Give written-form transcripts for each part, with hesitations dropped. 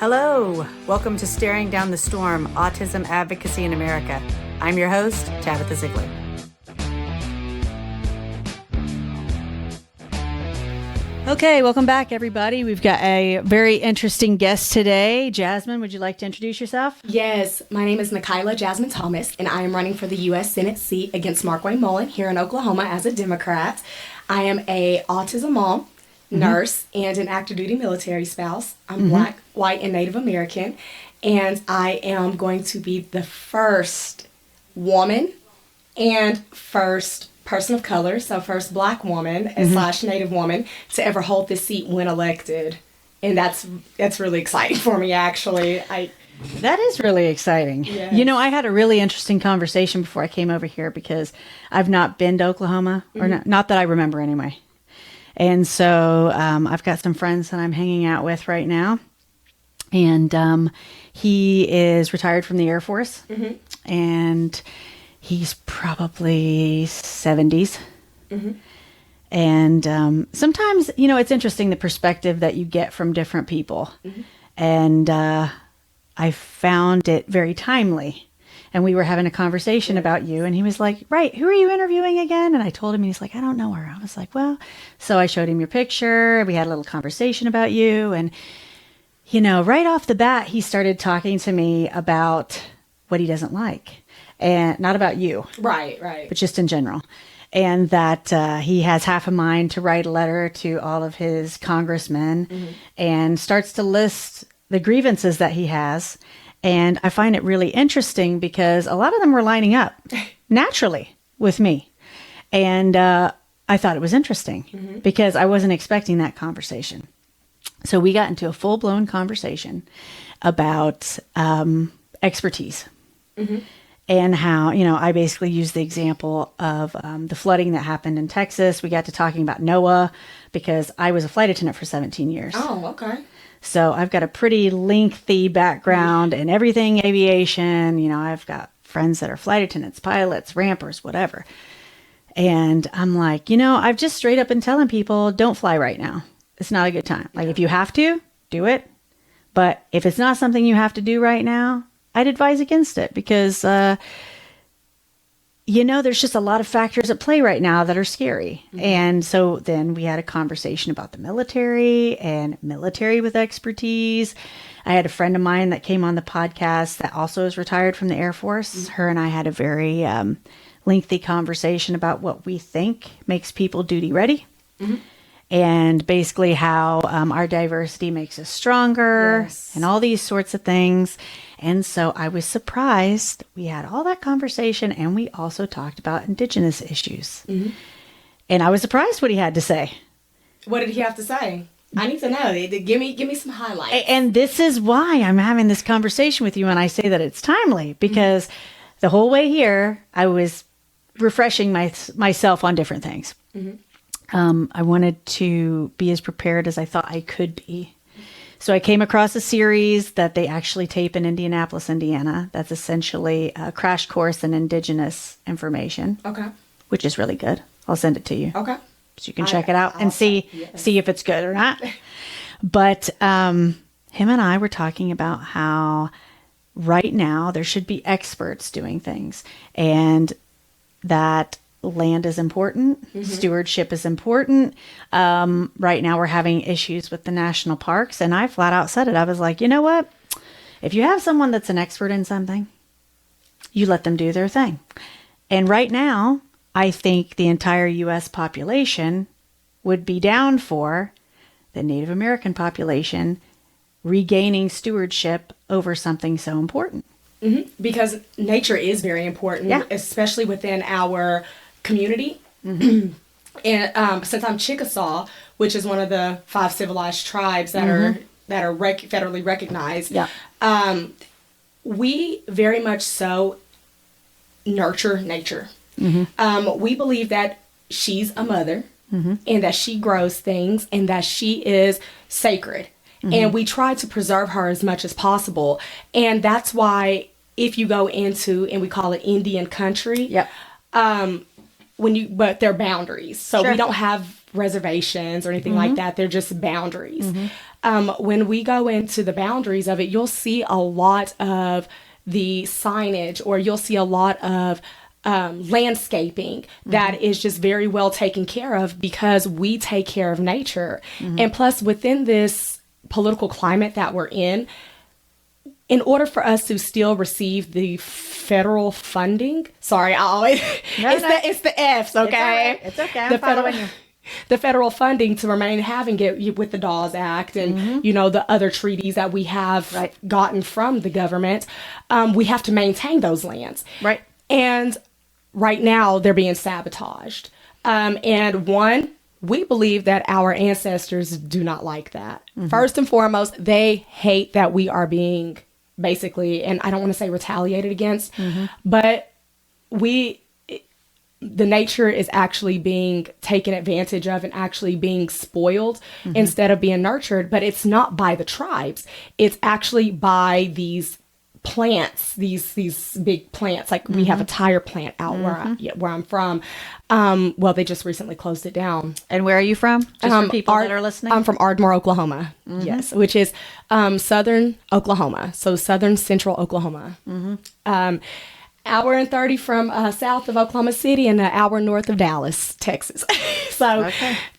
Hello, welcome to Staring Down the Storm, Autism Advocacy in America. I'm your host, Tabitha Ziegler. Okay, welcome back, everybody. We've got a very interesting guest today. Jasmine, would you like to introduce yourself? Yes, my name is N'Kiyla Jasmine Thomas, and I am running for the U.S. Senate seat against Markwayne Mullin here in Oklahoma as a Democrat. I am a autism mom, nurse, and an active duty military spouse. I'm Black, white, and Native American, and I am going to be the first woman and first person of color, so first Black woman slash Native woman to ever hold this seat when elected. And that's really exciting for me, actually. That is really exciting. Yes. You know, I had a really interesting conversation before I came over here because I've not been to Oklahoma, or not that I remember anyway. And so I've got some friends that I'm hanging out with right now. And he is retired from the Air Force. And he's probably 70s. And sometimes, you know, it's interesting the perspective that you get from different people. And I found it very timely. And we were having a conversation about you, and he was like, right, who are you interviewing again? And I told him, and he's like, I don't know her. I was like, well, so I showed him your picture. We had a little conversation about you. And, you know, right off the bat, he started talking to me about what he doesn't like. And not about you. Right. But just in general. And that he has half a mind to write a letter to all of his congressmen and starts to list the grievances that he has. And I find it really interesting because a lot of them were lining up naturally with me. And I thought it was interesting because I wasn't expecting that conversation. So we got into a full-blown conversation about expertise. And how, you know, I basically used the example of the flooding that happened in Texas. We got to talking about NOAA because I was a flight attendant for 17 years. Oh, okay. So I've got a pretty lengthy background in everything aviation. You know, I've got friends that are flight attendants, pilots, rampers, whatever. And I'm like, you know, I've just straight up been telling people, don't fly right now. It's not a good time. Like, if you have to, do it. But if it's not something you have to do right now, I'd advise against it because, you know, there's just a lot of factors at play right now that are scary. And so then we had a conversation about the military and military with expertise. I had a friend of mine that came on the podcast that also is retired from the Air Force. Her and I had a very lengthy conversation about what we think makes people duty ready. And basically how our diversity makes us stronger and all these sorts of things. And so I was surprised. We had all that conversation and we also talked about Indigenous issues. And I was surprised what he had to say. What did he have to say? I need to know. Give me some highlights. And this is why I'm having this conversation with you. And I say that it's timely because the whole way here, I was refreshing myself on different things. I wanted to be as prepared as I thought I could be. So I came across a series that they actually tape in Indianapolis, Indiana. That's essentially a crash course in Indigenous information. Okay. Which is really good. I'll send it to you. Okay. So you can check it out and see if it's good or not. But him and I were talking about how right now there should be experts doing things. And that land is important. Stewardship is important. Right now we're having issues with the national parks. And I flat out said it. I was like, you know what? If you have someone that's an expert in something, you let them do their thing. And right now, I think the entire U.S. population would be down for the Native American population regaining stewardship over something so important. Because nature is very important, especially within our community. And since I'm Chickasaw, which is one of the 5 civilized tribes that are federally recognized, we very much so nurture nature. We believe that she's a mother and that she grows things and that she is sacred. And we try to preserve her as much as possible. And that's why if you go into, and we call it Indian country, but they're boundaries. So we don't have reservations or anything like that. They're just boundaries. When we go into the boundaries of it, you'll see a lot of the signage, or you'll see a lot of landscaping that is just very well taken care of because we take care of nature. And plus, within this political climate that we're in order for us to still receive the federal funding, sorry, I always, it's the F's, okay? It's okay. I'm following you. The federal funding to remain having it with the Dawes Act and, you know, the other treaties that we have gotten from the government, we have to maintain those lands. Right. And right now they're being sabotaged. And one, we believe that our ancestors do not like that. First and foremost, they hate that we are being basically, and I don't want to say retaliated against, but the nature is actually being taken advantage of and actually being spoiled instead of being nurtured. But it's not by the tribes. It's actually by these plants, these big plants. Like we have a tire plant out where I'm from. Well, they just recently closed it down. And where are you from? Just for people that are listening. I'm from Ardmore, Oklahoma. Yes, which is southern Oklahoma. So southern central Oklahoma. Hour and 30 from south of Oklahoma City and an hour north of Dallas, Texas. So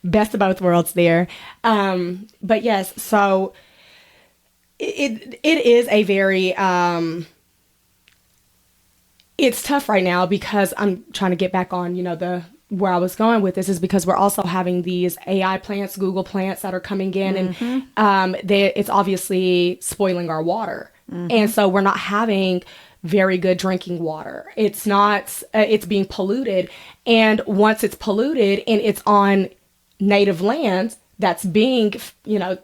best of both worlds there. But yes, so it is a very it's tough right now because I'm trying to get back on, you know, where I was going with this is because we're also having these AI plants, Google plants that are coming in, and it's obviously spoiling our water. And so we're not having very good drinking water. It's not, it's being polluted. And once it's polluted and it's on native land that's being, you know,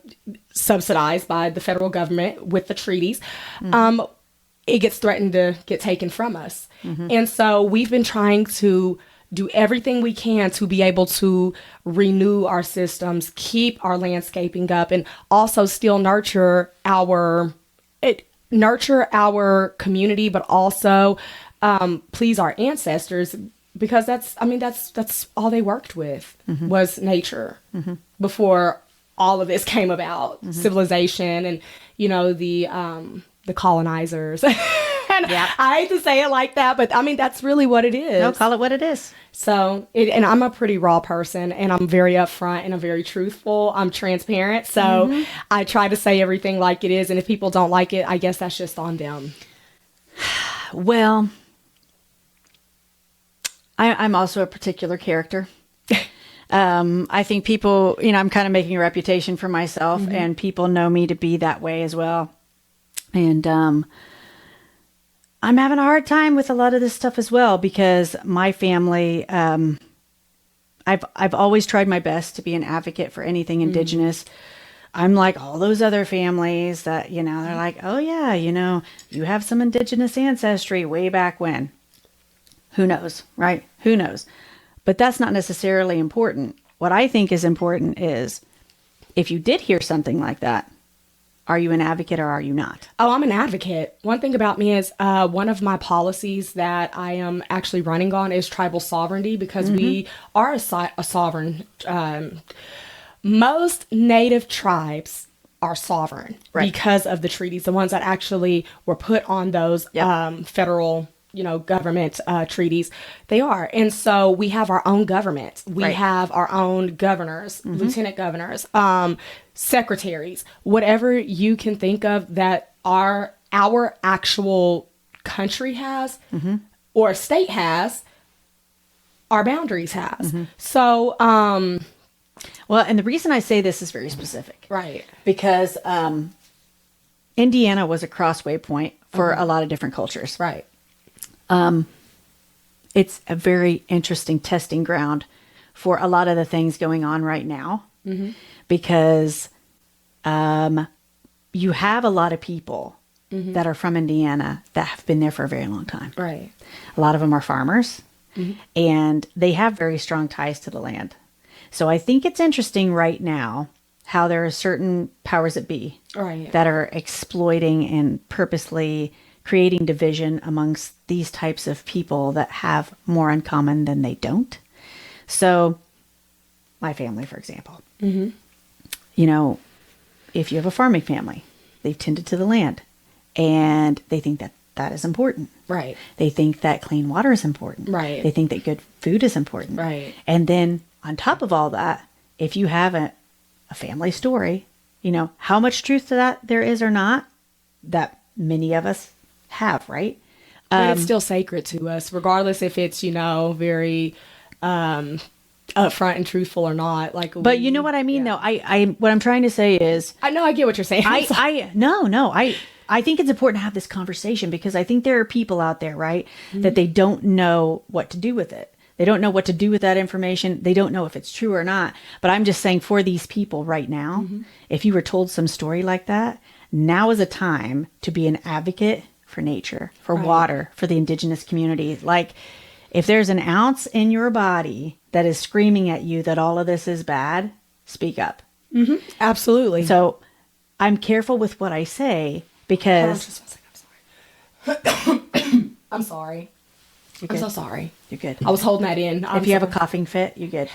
subsidized by the federal government with the treaties, it gets threatened to get taken from us. And so we've been trying to do everything we can to be able to renew our systems, keep our landscaping up, and also still nurture our community, but also please our ancestors, because that's all they worked with was nature before all of this came about, civilization and, you know, the colonizers. And I hate to say it like that, but I mean, that's really what it is. No, call it what it is. So, and I'm a pretty raw person, and I'm very upfront and I'm very truthful. I'm transparent. So I try to say everything like it is. And if people don't like it, I guess that's just on them. Well, I'm also a particular character. I think people, you know, I'm kind of making a reputation for myself, and people know me to be that way as well. And I'm having a hard time with a lot of this stuff as well, because my family, I've always tried my best to be an advocate for anything Indigenous. I'm like all those other families that, you know, they're like, oh yeah, you know, you have some Indigenous ancestry way back when. Who knows, right? Who knows? But that's not necessarily important. What I think is important is if you did hear something like that, are you an advocate or are you not? Oh, I'm an advocate. One thing about me is one of my policies that I am actually running on is tribal sovereignty, because we are a sovereign. Most native tribes are sovereign because of the treaties, the ones that actually were put on those federal, you know, government treaties. They are. And so we have our own government. We have our own governors, lieutenant governors, secretaries, whatever you can think of that our actual country has or state has, our boundaries has. So, well, and the reason I say this is very specific. Right. Because Indiana was a crossway point for a lot of different cultures. Right. It's a very interesting testing ground for a lot of the things going on right now, because you have a lot of people that are from Indiana that have been there for a very long time. Right. A lot of them are farmers, and they have very strong ties to the land. So I think it's interesting right now how there are certain powers that be that are exploiting and purposely creating division amongst these types of people that have more in common than they don't. So my family, for example. You know, if you have a farming family, they've tended to the land and they think that that is important. Right. They think that clean water is important. Right. They think that good food is important. Right. And then on top of all that, if you have a family story, you know, how much truth to that there is or not, that many of us have, right? But it's still sacred to us, regardless if it's, you know, very upfront and truthful or not. Like, but you know what I mean, though? I what I'm trying to say is, I know, I get what you're saying. I think it's important to have this conversation because I think there are people out there, right, that they don't know what to do with it. They don't know what to do with that information. They don't know if it's true or not. But I'm just saying for these people right now, if you were told some story like that, now is a time to be an advocate for nature, for water, for the indigenous community. Like, if there's an ounce in your body that is screaming at you that all of this is bad, speak up. Absolutely. So I'm careful with what I say because... I'm sorry. You're I'm good. so sorry. You're good. I was holding that in. If you have a coughing fit, you're good.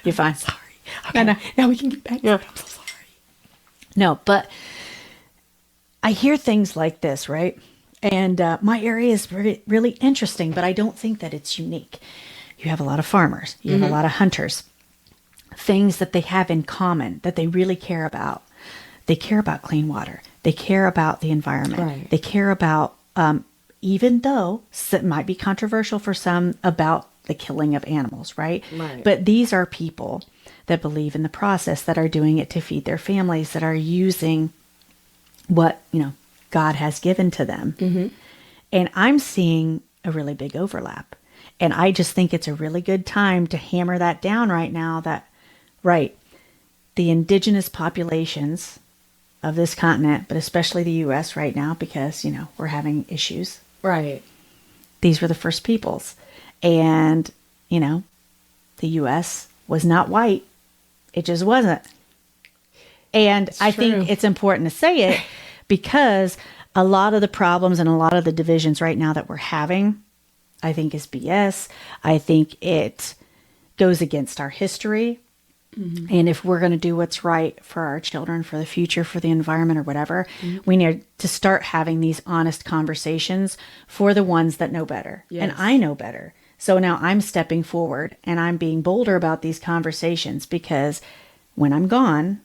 You're fine. Sorry. Okay. No. Now we can get back. Yeah. I'm so sorry. No, but I hear things like this, right? And my area is really, really interesting, but I don't think that it's unique. You have a lot of farmers. You have a lot of hunters. Things that they have in common that they really care about. They care about clean water. They care about the environment. Right. They care about, even though it might be controversial for some, about the killing of animals, right? Right. But these are people that believe in the process, that are doing it to feed their families, that are using what, you know, God has given to them. And I'm seeing a really big overlap. And I just think it's a really good time to hammer that down right now that, right, the indigenous populations of this continent, but especially the U.S. right now, because, you know, we're having issues. Right. These were the first peoples. And, you know, the U.S. was not white. It just wasn't. And I think it's important to say it because a lot of the problems and a lot of the divisions right now that we're having, I think is BS. I think it goes against our history. And if we're going to do what's right for our children, for the future, for the environment or whatever, we need to start having these honest conversations for the ones that know better. Yes. And I know better. So now I'm stepping forward and I'm being bolder about these conversations because when I'm gone,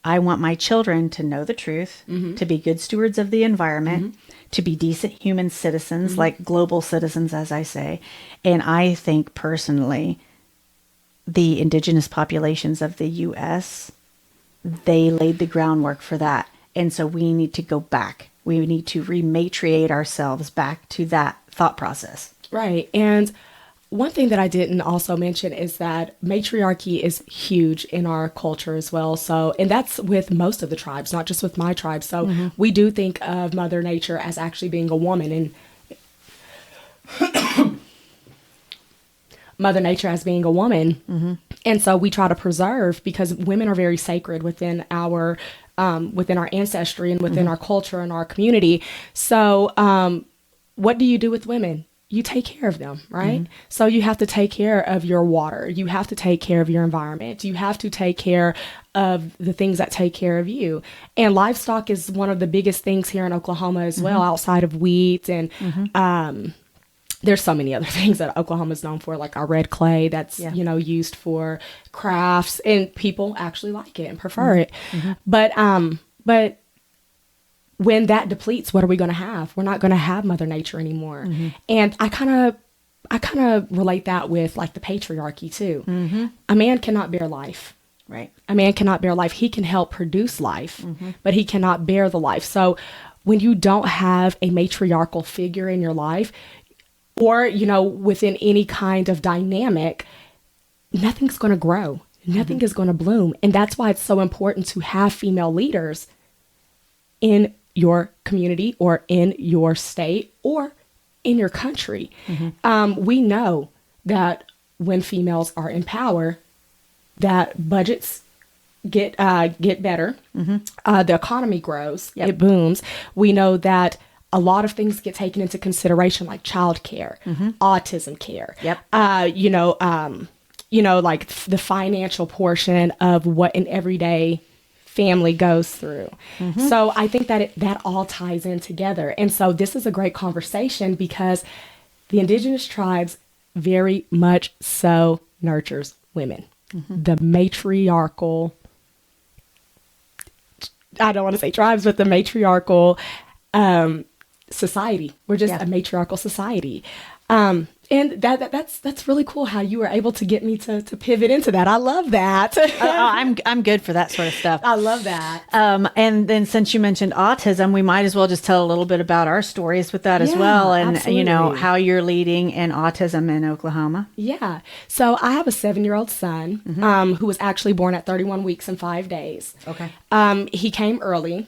I want my children to know the truth, to be good stewards of the environment, to be decent human citizens, like global citizens, as I say. And I think personally, the indigenous populations of the U.S., they laid the groundwork for that. And so we need to go back. We need to rematriate ourselves back to that thought process. Right. And one thing that I didn't also mention is that matriarchy is huge in our culture as well. So, and that's with most of the tribes, not just with my tribe. So we do think of Mother Nature as actually being a woman, and Mother Nature as being a woman. And so we try to preserve, because women are very sacred within our ancestry and within our culture and our community. So what do you do with women? You take care of them, right? So you have to take care of your water. You have to take care of your environment. You have to take care of the things that take care of you. And livestock is one of the biggest things here in Oklahoma as well, outside of wheat. And there's so many other things that Oklahoma is known for, like our red clay that's, you know, used for crafts, and people actually like it and prefer it. But when that depletes, what are we going to have? We're not going to have Mother Nature anymore. And I kind of relate that with like the patriarchy too. A man cannot bear life. Right. A man cannot bear life. He can help produce life, but he cannot bear the life. So when you don't have a matriarchal figure in your life, or, you know, within any kind of dynamic, nothing's going to grow. Nothing is going to bloom. And that's why it's so important to have female leaders in your community or in your state or in your country. We know that when females are in power, that budgets get better. The economy grows. It booms. We know that a lot of things get taken into consideration, like childcare, autism care, like the financial portion of what an everyday family goes through. So I think that that all ties in together. And so this is a great conversation because the indigenous tribes very much so nurtures women. The matriarchal, I don't want to say tribes, but the matriarchal society. We're just a matriarchal society. And that's really cool how you were able to get me to pivot into that. I love that. I'm good for that sort of stuff. I love that. And then since you mentioned autism, we might as well just tell a little bit about our stories with that as well. And, absolutely. how you're leading in autism in Oklahoma. Yeah. So I have a 7-year-old son who was actually born at 31 weeks and 5 days. Okay. He came early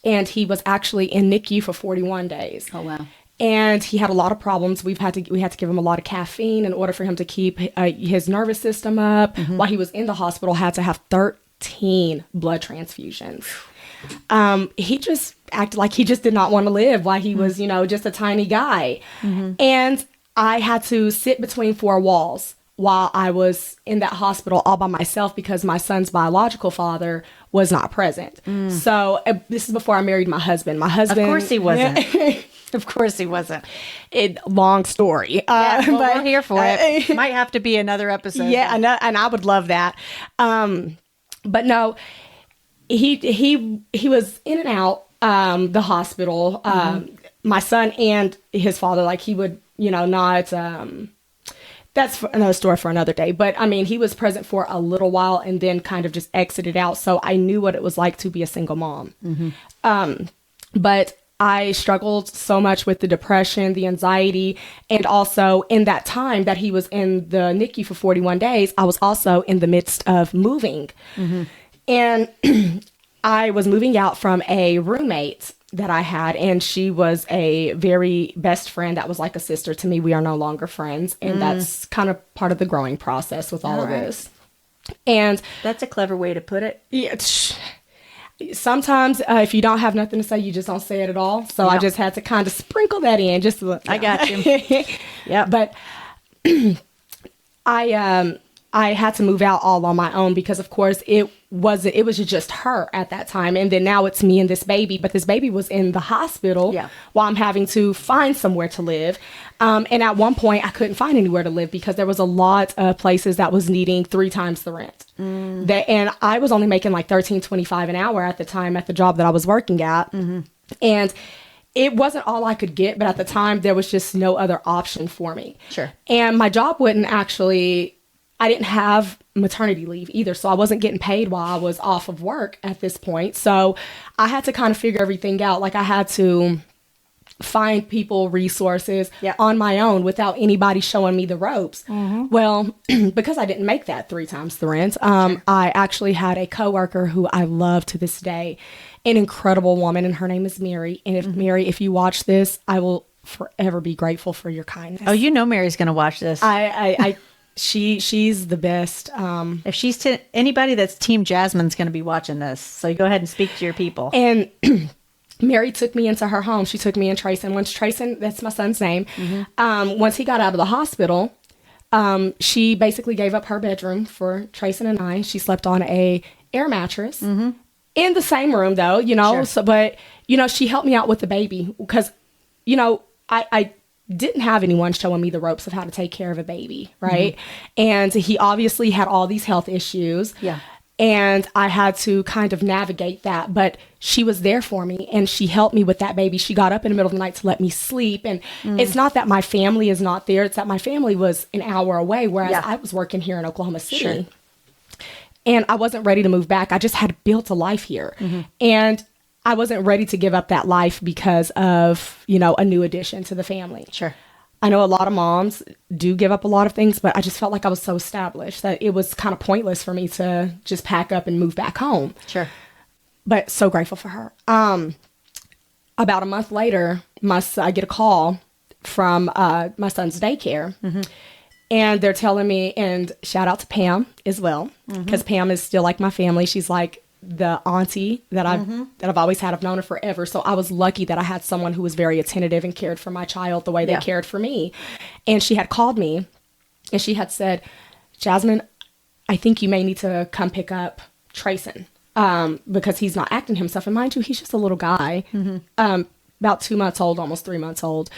and he was actually in NICU for 41 days. Oh, wow. And he had a lot of problems. We had to give him a lot of caffeine in order for him to keep his nervous system up. While he was in the hospital, had to have 13 blood transfusions. He just acted like he just did not want to live while he was, just a tiny guy. And I had to sit between 4 walls while I was in that hospital all by myself because my son's biological father was not present. So this is before I married my husband. Of course he wasn't. Of course he wasn't. Long story. But we're here for it. Might have to be another episode. Yeah, and I would love that. But no, he was in and out the hospital. My son and his father, like he would, not. That's another story for another day. But I mean, he was present for a little while and then kind of just exited out. So I knew what it was like to be a single mom. But I struggled so much with the depression, the anxiety, and also in that time that he was in the NICU for 41 days, I was also in the midst of moving. And I was moving out from a roommate that I had, and she was a very best friend that was like a sister to me. We are no longer friends, and that's kind of part of the growing process with all of this. And that's a clever way to put it. Yeah, sometimes if you don't have nothing to say, you just don't say it at all. So I just had to kind of sprinkle that in. I got you. Yeah. But I had to move out all on my own because, of course, it was just her at that time. And then now it's me and this baby. But this baby was in the hospital while I'm having to find somewhere to live. And at one point, I couldn't find anywhere to live because there was a lot of places that was needing 3 times the rent. And I was only making like $13.25 an hour at the time at the job that I was working at. And it wasn't all I could get. But at the time, there was just no other option for me. Sure. And my job wouldn't actually... I didn't have maternity leave either, so I wasn't getting paid while I was off of work at this point. So I had to kind of figure everything out. Like I had to find people, resources on my own without anybody showing me the ropes. Well, because I didn't make that 3 times the rent, I actually had a coworker who I love to this day, an incredible woman, and her name is Mary. And if Mary, if you watch this, I will forever be grateful for your kindness. Oh, Mary's going to watch this. She's the best. If she's anybody that's Team Jasmine's going to be watching this, so you go ahead and speak to your people. And Mary took me into her home. She took me and Trayson. Once Trayson, that's my son's name. Once he got out of the hospital, she basically gave up her bedroom for Trayson and I. She slept on a air mattress in the same room, though. Sure. So, but she helped me out with the baby because, I didn't have anyone showing me the ropes of how to take care of a baby, right? And he obviously had all these health issues. Yeah. And I had to kind of navigate that, but she was there for me and she helped me with that baby. She got up in the middle of the night to let me sleep. And it's not that my family is not there. It's that my family was an hour away, whereas I was working here in Oklahoma City. Sure. And I wasn't ready to move back. I just had built a life here. And I wasn't ready to give up that life because of, a new addition to the family. Sure. I know a lot of moms do give up a lot of things, but I just felt like I was so established that it was kind of pointless for me to just pack up and move back home. Sure. But so grateful for her. About a month later, I get a call from my son's daycare. And they're telling me, and shout out to Pam as well, because Pam is still like my family. She's like the auntie that I've always had. I've known her forever. So I was lucky that I had someone who was very attentive and cared for my child the way they cared for me. And she had called me and she had said, Jasmine, I think you may need to come pick up Trayson, because he's not acting himself. And mind you, he's just a little guy, about 2 months old, almost 3 months old.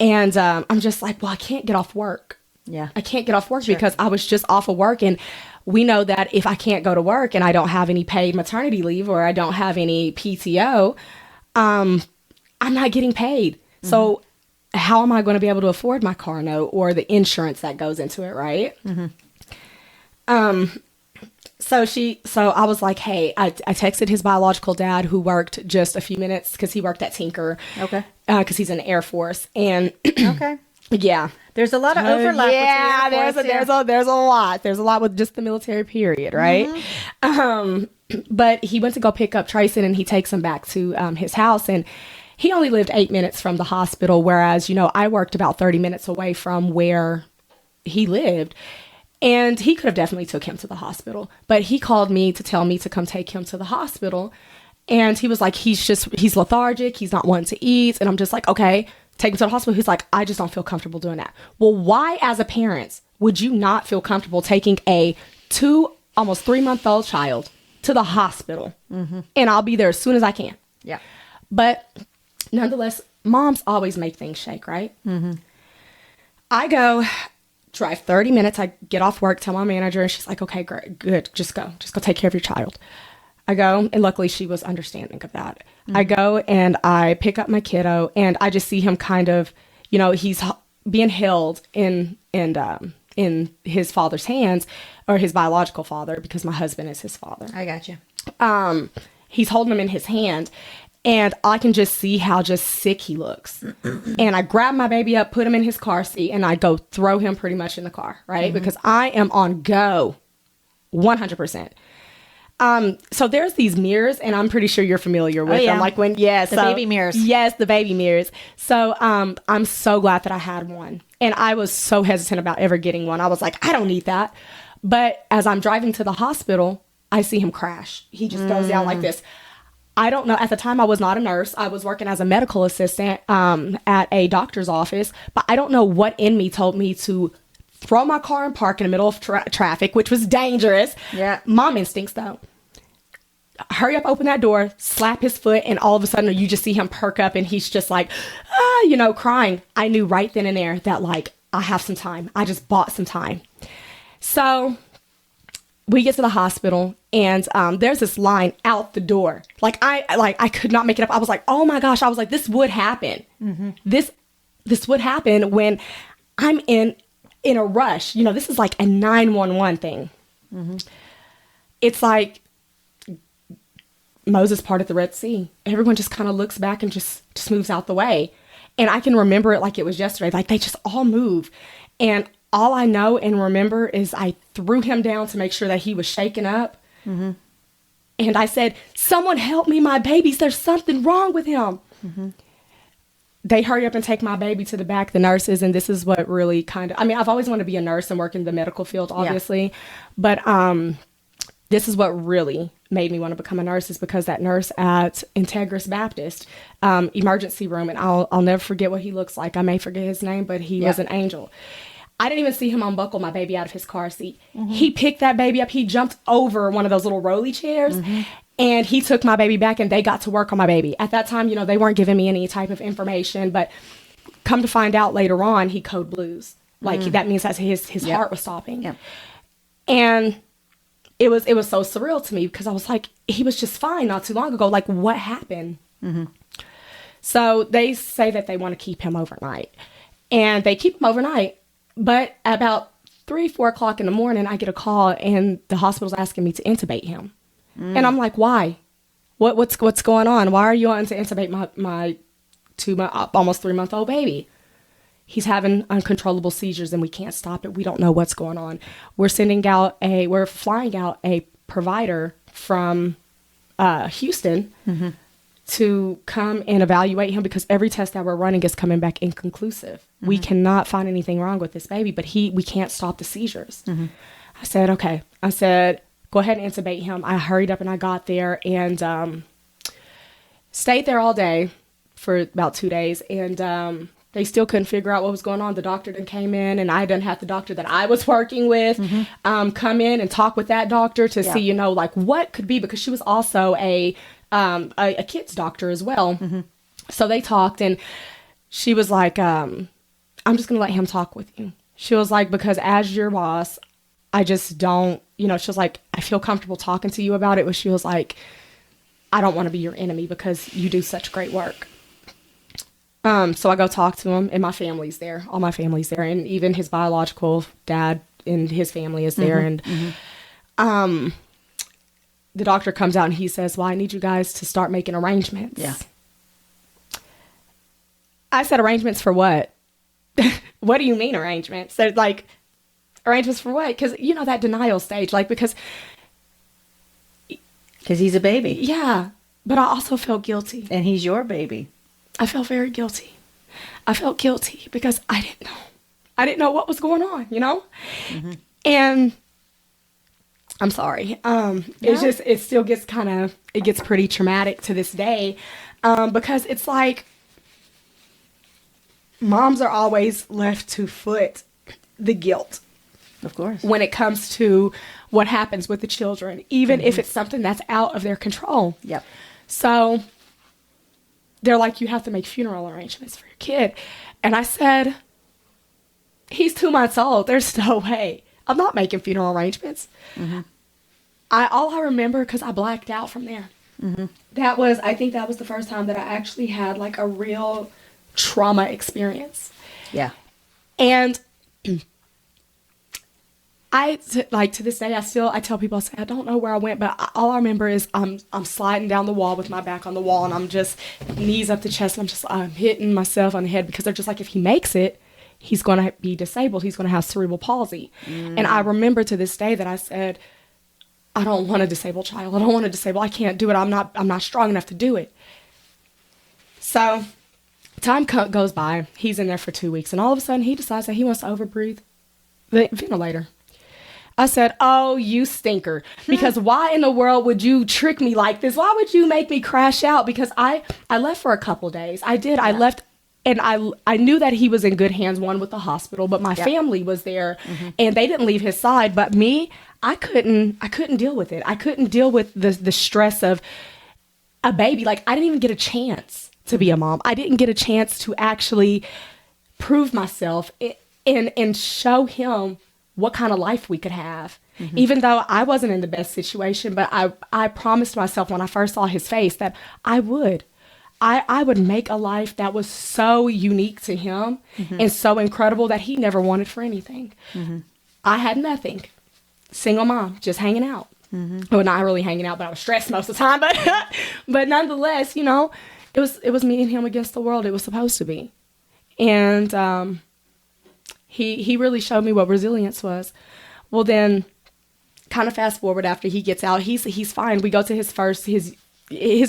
And I'm just like, well, I can't get off work. Yeah. I can't get off work because I was just off of work. And we know that if I can't go to work and I don't have any paid maternity leave or I don't have any PTO, I'm not getting paid. So how am I going to be able to afford my car note or the insurance that goes into it, right? So I was like, hey, I texted his biological dad, who worked just a few minutes because he worked at Tinker. Okay. Because he's in the Air Force. And Okay. yeah. There's a lot of overlap. Yeah, with the Air Force, there's a lot. There's a lot with just the military period, right? But he went to go pick up Trayson, and he takes him back to his house, and he only lived 8 minutes from the hospital, whereas, you know, I worked about 30 minutes away from where he lived. And he could have definitely took him to the hospital, but he called me to tell me to come take him to the hospital. And he was like, he's lethargic. He's not wanting to eat. And I'm just like, okay, take him to the hospital. He's like, I just don't feel comfortable doing that. Well, why as a parent would you not feel comfortable taking a 2, almost 3-month-old child to the hospital? And I'll be there as soon as I can. Yeah. But nonetheless, moms always make things shake, right? I go drive 30 minutes. I get off work, tell my manager, and she's like, okay, great, good. Just go take care of your child. I go, and luckily she was understanding of that. I go and I pick up my kiddo, and I just see him kind of, you know, he's being held in his father's hands, or his biological father, because my husband is his father. I got you. He's holding him in his hand, and I can just see how just sick he looks. And I grab my baby up, put him in his car seat, and I go throw him pretty much in the car, right? Because I am on go 100%. So there's these mirrors, and I'm pretty sure you're familiar with them. Like when, the baby mirrors. Yes, the baby mirrors. So I'm so glad that I had one. And I was so hesitant about ever getting one. I was like, I don't need that. But as I'm driving to the hospital, I see him crash. He just goes down like this. I don't know. At the time, I was not a nurse. I was working as a medical assistant at a doctor's office. But I don't know what in me told me to throw my car in park in the middle of traffic, which was dangerous. Yeah. Mom instincts, though. Hurry up, open that door, slap his foot, and all of a sudden you just see him perk up, and he's just like, crying. I knew right then and there that, like, I have some time. I just bought some time. So we get to the hospital, and there's this line out the door. I could not make it up. I was like, oh my gosh. I was like, this would happen. This would happen when I'm in a rush. You know, this is like a 911 thing. It's like Moses parted the Red Sea. Everyone just kind of looks back and just moves out the way. And I can remember it like it was yesterday. Like, they just all move. And all I know and remember is I threw him down to make sure that he was shaken up. And I said, someone help me, my babies. There's something wrong with him. They hurry up and take my baby to the back, the nurses. And this is what really kind of, I mean, I've always wanted to be a nurse and work in the medical field, obviously. But this is what really made me want to become a nurse, is because that nurse at Integris Baptist emergency room, and I'll never forget what he looks like. I may forget his name, but he was an angel. I didn't even see him unbuckle my baby out of his car seat. He picked that baby up. He jumped over one of those little rolly chairs, and he took my baby back, and they got to work on my baby. At that time, you know, they weren't giving me any type of information, but come to find out later on, he code blues. Like, that means that his heart was stopping. And it was so surreal to me, because I was like, he was just fine not too long ago. Like, what happened? So they say that they want to keep him overnight, and they keep him overnight. But at about 3-4 o'clock in the morning, I get a call, and the hospital's asking me to intubate him. And I'm like, why? What's going on? Why are you wanting to intubate my almost 3-month-old baby? He's having uncontrollable seizures, and we can't stop it. We don't know what's going on. We're flying out a provider from Houston to come and evaluate him, because every test that we're running is coming back inconclusive. We cannot find anything wrong with this baby, but we can't stop the seizures. I said, okay. I said, go ahead and intubate him. I hurried up and I got there and stayed there all day for about 2 days. And They still couldn't figure out what was going on. The doctor then came in, and I didn't have the doctor that I was working with come in and talk with that doctor to see, like what could be, because she was also a kid's doctor as well. So they talked, and she was like, I'm just going to let him talk with you. She was like, because as your boss, I just don't, she was like, I feel comfortable talking to you about it. But she was like, I don't want to be your enemy because you do such great work. So I go talk to him, and my family's there. All my family's there. And even his biological dad and his family is there. And the doctor comes out and he says, well, I need you guys to start making arrangements. Yeah. I said, arrangements for what? What do you mean arrangements? They're like, arrangements for what? Because, that denial stage, like, because he's a baby. Yeah. But I also felt guilty. And he's your baby. I felt very guilty. I felt guilty because I didn't know. I didn't know what was going on, And I'm sorry. It still gets it gets pretty traumatic to this day. Because it's like, moms are always left to foot the guilt. Of course. When it comes to what happens with the children, even if it's something that's out of their control. Yep. So they're like, you have to make funeral arrangements for your kid. And I said, he's 2 months old. There's no way. I'm not making funeral arrangements. All I remember, because I blacked out from there. I think that was the first time that I actually had like a real trauma experience. Yeah. And to this day, I tell people, I say, I don't know where I went, but all I remember is I'm sliding down the wall with my back on the wall, and I'm just knees up the chest, and I'm hitting myself on the head, because they're just like, if he makes it, he's going to be disabled. He's going to have cerebral palsy. And I remember to this day that I said, I don't want a disabled child. I can't do it. I'm not strong enough to do it. So time goes by. He's in there for 2 weeks, and all of a sudden he decides that he wants to overbreathe the ventilator. I said, oh, you stinker. Because why in the world would you trick me like this? Why would you make me crash out? Because I left for a couple days. I did. Yeah. I left, and I knew that he was in good hands, one with the hospital, but my family was there, and they didn't leave his side. But me, I couldn't deal with it. I couldn't deal with the stress of a baby. Like, I didn't even get a chance to be a mom. I didn't get a chance to actually prove myself and show him what kind of life we could have. Even though I wasn't in the best situation, but I promised myself when I first saw his face that I would make a life that was so unique to him and so incredible that he never wanted for anything. I had nothing. Single mom, just hanging out. Well, not really hanging out, but I was stressed most of the time. But nonetheless, it was me and him against the world. It was supposed to be. And he really showed me what resilience was. Well, then, kind of fast forward, after he gets out, he's fine. We go to his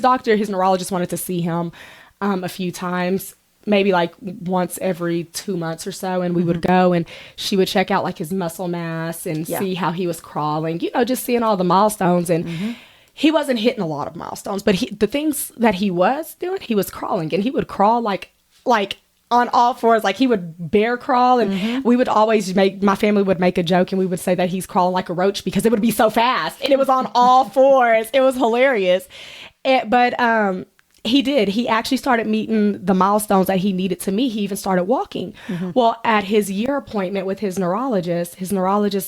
doctor, his neurologist wanted to see him a few times, maybe like once every 2 months or so, and we would go, and she would check out like his muscle mass and see how he was crawling, just seeing all the milestones. And he wasn't hitting a lot of milestones, but the things that he was doing, he was crawling, and he would crawl like on all fours, like he would bear crawl, and we would always my family would make a joke, and we would say that he's crawling like a roach because it would be so fast, and it was on all fours. It was hilarious. But he did. He actually started meeting the milestones that he needed to meet. He even started walking. Well, at his year appointment with his neurologist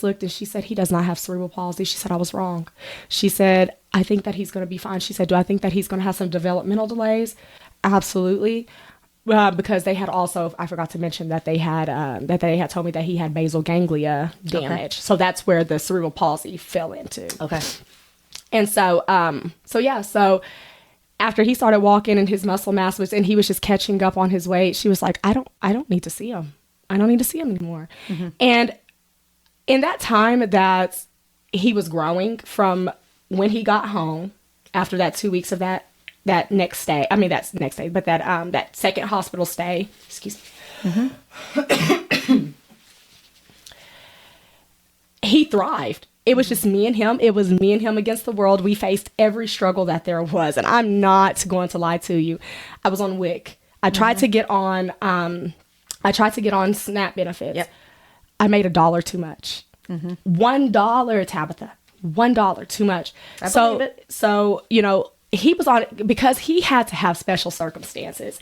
looked, and she said, he does not have cerebral palsy. She said, I was wrong. She said, I think that he's going to be fine. She said, do I think that he's going to have some developmental delays? Absolutely. Because they had also, I forgot to mention that they had told me that he had basal ganglia damage. Okay. So that's where the cerebral palsy fell into. Okay. And so after he started walking and his muscle mass and he was just catching up on his weight, she was like, I don't need to see him. I don't need to see him anymore. And in that time that he was growing, from when he got home after that 2 weeks of that second hospital stay, excuse me. He thrived. It was just me and him. It was me and him against the world. We faced every struggle that there was. And I'm not going to lie to you. I was on WIC. I tried to get on I tried to get on SNAP benefits. Yep. I made $1 too much. $1, Tabitha. $1 too much. I believe it. So, you know, he was on, because he had to have special circumstances.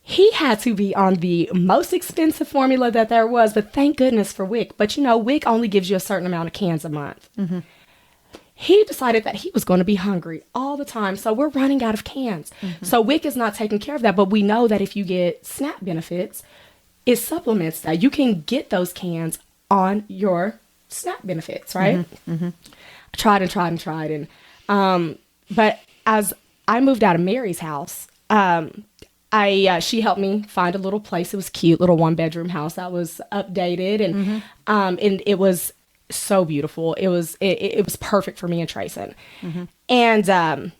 He had to be on the most expensive formula that there was, but thank goodness for WIC. But, you know, WIC only gives you a certain amount of cans a month. He decided that he was going to be hungry all the time. So we're running out of cans. So WIC is not taking care of that. But we know that if you get SNAP benefits, it supplements that. You can get those cans on your SNAP benefits, right? I tried and tried and tried. And, but as I moved out of Mary's house, she helped me find a little place. It was cute, little 1-bedroom house that was updated, and it was so beautiful. It was perfect for me and Trayson. And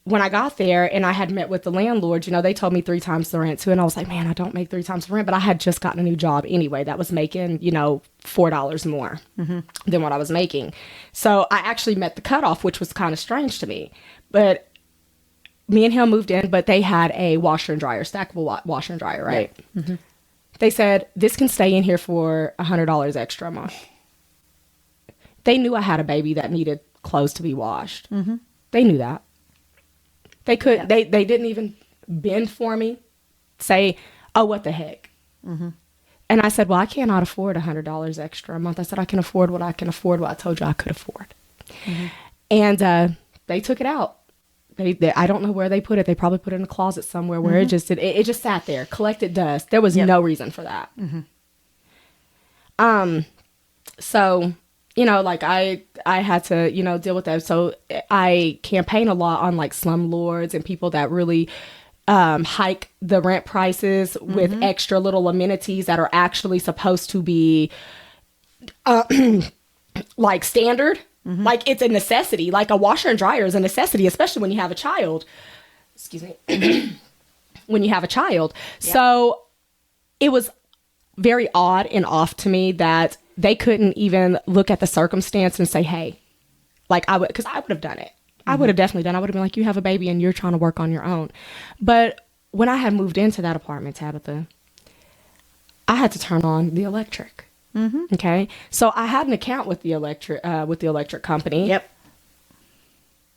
when I got there and I had met with the landlord, you know, they told me 3 times the rent too, and I was like, man, I don't make 3 times the rent, but I had just gotten a new job anyway that was making, you know, $4 more than what I was making. So I actually met the cutoff, which was kind of strange to me, but me and him moved in, but they had a washer and dryer, stackable washer and dryer, right? They said, this can stay in here for $100 extra a month. They knew I had a baby that needed clothes to be washed. They knew that. They could, they didn't even bend for me, say, oh, what the heck? And I said, well, I cannot afford $100 extra a month. I said, I can afford what I can afford, what I told you I could afford. And they took it out. They I don't know where they put it. They probably put it in a closet somewhere where it just sat there, collected dust. There was no reason for that. So, you know, like I had to, you know, deal with that. So I campaign a lot on like slumlords and people that really hike the rent prices with extra little amenities that are actually supposed to be like standard. Like it's a necessity, like a washer and dryer is a necessity, especially when you have a child. Excuse me. When you have a child. So it was very odd and off to me that they couldn't even look at the circumstance and say, hey, like because I would have done it. I would have definitely done it. I would have been like, you have a baby and you're trying to work on your own. But when I had moved into that apartment, Tabitha, I had to turn on the electric. Okay. So I had an account with the electric company.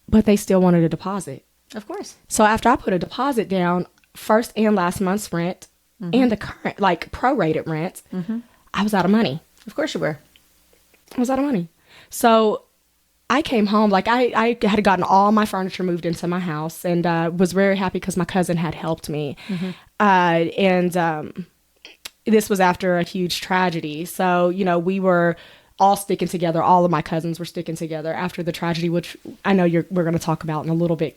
But they still wanted a deposit. Of course. So after I put a deposit down, first and last month's rent and the current, like prorated rent, I was out of money. Of course you were. I was out of money. So I came home, like I had gotten all my furniture moved into my house and was very happy because my cousin had helped me. This was after a huge tragedy. So, you know, we were all sticking together. All of my cousins were sticking together after the tragedy, which I know we're going to talk about in a little bit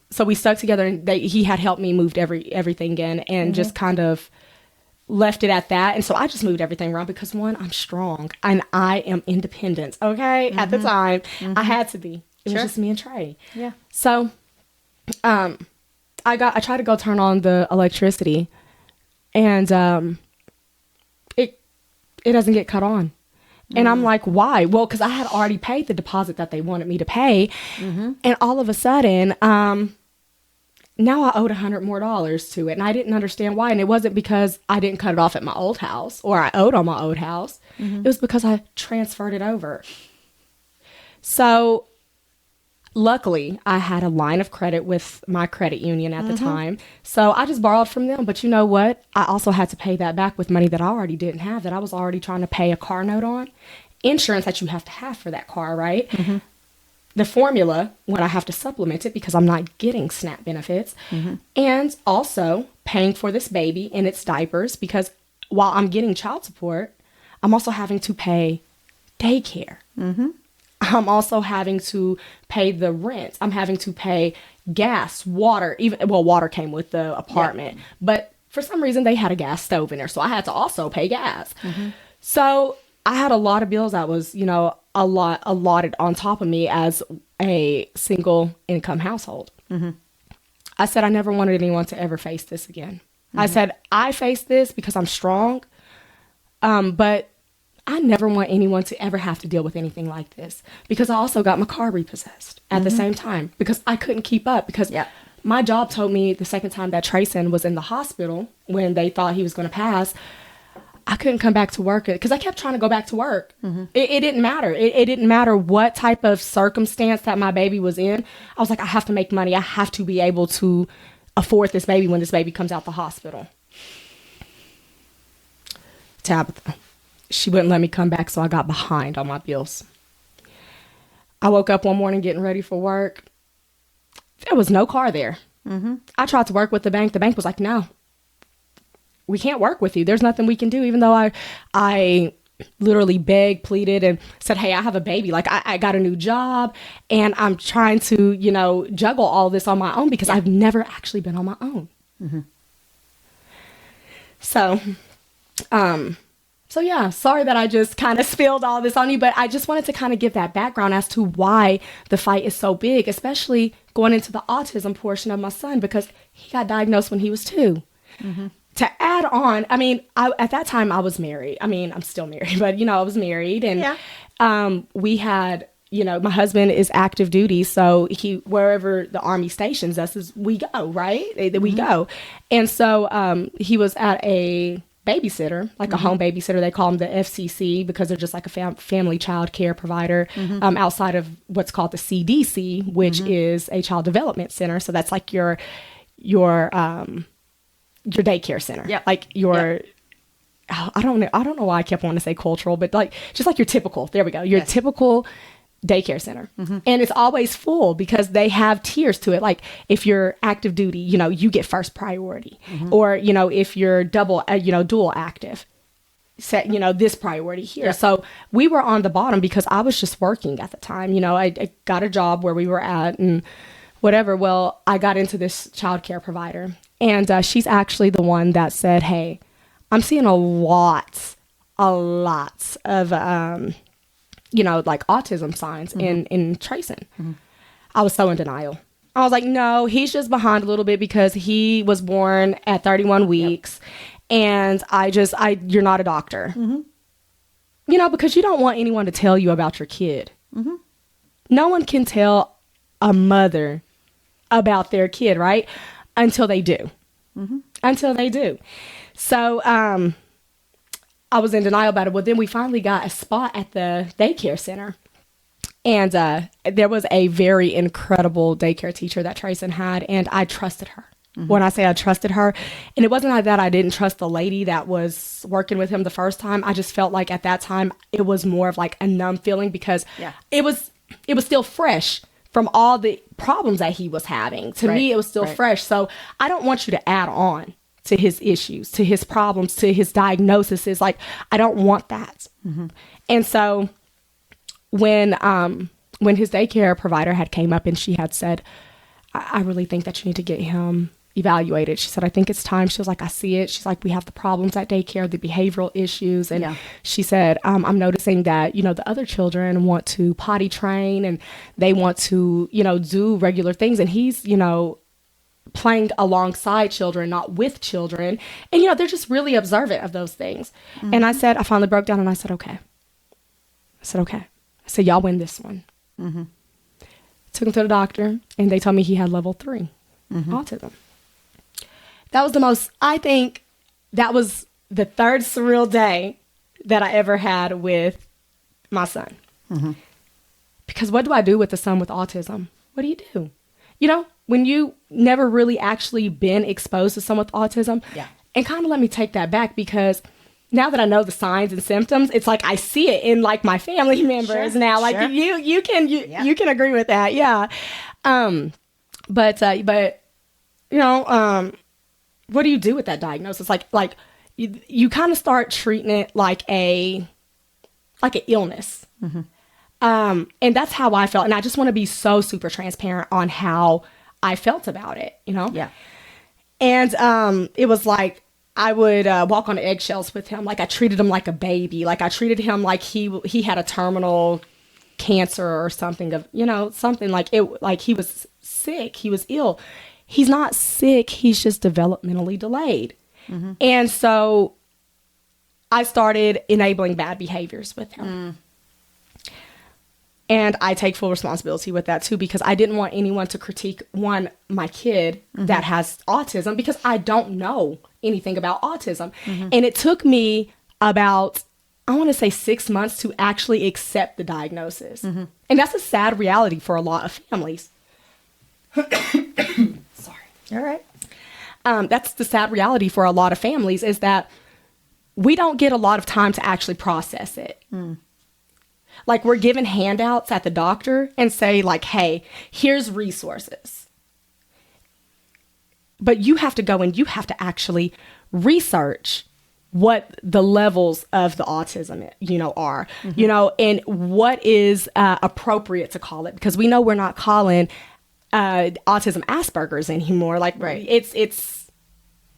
so we stuck together and he had helped me move everything in and just kind of left it at that. And so I just moved everything around because one, I'm strong and I am independent. Okay. At the time I had to be, it was just me and Trey. Yeah. So, I tried to go turn on the electricity and it doesn't get cut on. And I'm like, why? Well, because I had already paid the deposit that they wanted me to pay. And all of a sudden, now I owed $100 more to it. And I didn't understand why. And it wasn't because I didn't cut it off at my old house or I owed on my old house. It was because I transferred it over. So luckily, I had a line of credit with my credit union at the time. So I just borrowed from them. But you know what? I also had to pay that back with money that I already didn't have, that I was already trying to pay a car note on. Insurance that you have to have for that car, right? The formula, when I have to supplement it because I'm not getting SNAP benefits. And also paying for this baby and its diapers because while I'm getting child support, I'm also having to pay daycare. I'm also having to pay the rent. I'm having to pay gas, water, water came with the apartment, but for some reason they had a gas stove in there. So I had to also pay gas. So I had a lot of bills that was, you know, allotted on top of me as a single income household. I said, I never wanted anyone to ever face this again. I said, I faced this because I'm strong. But I never want anyone to ever have to deal with anything like this because I also got my car repossessed at the same time because I couldn't keep up because my job told me the second time that Trayson was in the hospital when they thought he was going to pass, I couldn't come back to work because I kept trying to go back to work. It didn't matter. It didn't matter what type of circumstance that my baby was in. I was like, I have to make money. I have to be able to afford this baby when this baby comes out the hospital. Tabitha, she wouldn't let me come back, so I got behind on my bills. I woke up one morning getting ready for work. There was no car there. I tried to work with the bank. The bank was like, no, we can't work with you. There's nothing we can do. Even though I literally begged, pleaded, and said, hey, I have a baby. Like, I got a new job, and I'm trying to, you know, juggle all this on my own because I've never actually been on my own. So yeah, sorry that I just kind of spilled all this on you, but I just wanted to kind of give that background as to why the fight is so big, especially going into the autism portion of my son, because he got diagnosed when he was 2. To add on, I mean, at that time I was married. I mean, I'm still married, but, you know, I was married, and we had, you know, my husband is active duty. So wherever the Army stations us is we go, right? We go. And so he was at a babysitter, like a home babysitter. They call them the FCC because they're just like a family child care provider outside of what's called the CDC, which is a child development center. So that's like your daycare center, like your, I don't know why I kept wanting to say cultural, but like, just like your typical, there we go. Your typical daycare center. And it's always full because they have tiers to it. Like if you're active duty, you know, you get first priority, or, you know, if you're dual active, set, you know, this priority here. So we were on the bottom because I was just working at the time. You know, I got a job where we were at and whatever. Well, I got into this childcare provider, and she's actually the one that said, hey, I'm seeing a lot of, you know, like autism signs in Trayson. I was so in denial. I was like, no, he's just behind a little bit because he was born at 31 weeks. And you're not a doctor. You know, because you don't want anyone to tell you about your kid. No one can tell a mother about their kid, right? Until they do. Until they do. So I was in denial about it. Well, then we finally got a spot at the daycare center. And there was a very incredible daycare teacher that Trayson had, and I trusted her. When I say I trusted her, and it wasn't like that I didn't trust the lady that was working with him the first time. I just felt like at that time it was more of like a numb feeling because it was still fresh from all the problems that he was having. To me, it was still fresh. So I don't want you to add on to his issues, to his problems, to his diagnosis. Is like, I don't want that. And so when his daycare provider had came up and she had said, I really think that you need to get him evaluated. She said, I think it's time. She was like, I see it. She's like, we have the problems at daycare, the behavioral issues. And she said, I'm noticing that, you know, the other children want to potty train and they want to, you know, do regular things. And he's, you know, playing alongside children, not with children. And, you know, they're just really observant of those things. And I finally broke down and I said, okay. I said, y'all win this one. Took him to the doctor and they told me he had level 3 autism. That was I think that was the third surreal day that I ever had with my son. Because what do I do with a son with autism? What do you do? You know, when you never really actually been exposed to someone with autism. And kind of let me take that back, because now that I know the signs and symptoms, it's like I see it in like my family members now. Like you can agree with that. But you know, what do you do with that diagnosis? Like you kind of start treating it like an illness. And that's how I felt. And I just want to be so super transparent on how I felt about it, you know? And it was like, I would walk on eggshells with him. Like I treated him like a baby. Like I treated him like he had a terminal cancer or something of, you know, something like it, like he was sick. He was ill. He's not sick. He's just developmentally delayed. And so I started enabling bad behaviors with him. And I take full responsibility with that too, because I didn't want anyone to critique my kid that has autism, because I don't know anything about autism. And it took me about, I want to say 6 months to actually accept the diagnosis. And that's a sad reality for a lot of families. Sorry. All right. That's the sad reality for a lot of families, is that we don't get a lot of time to actually process it. Like, we're given handouts at the doctor and say, like, hey, here's resources. But you have to go and you have to actually research what the levels of the autism, are, and what is appropriate to call it. Because we know we're not calling autism Asperger's anymore. Like, right.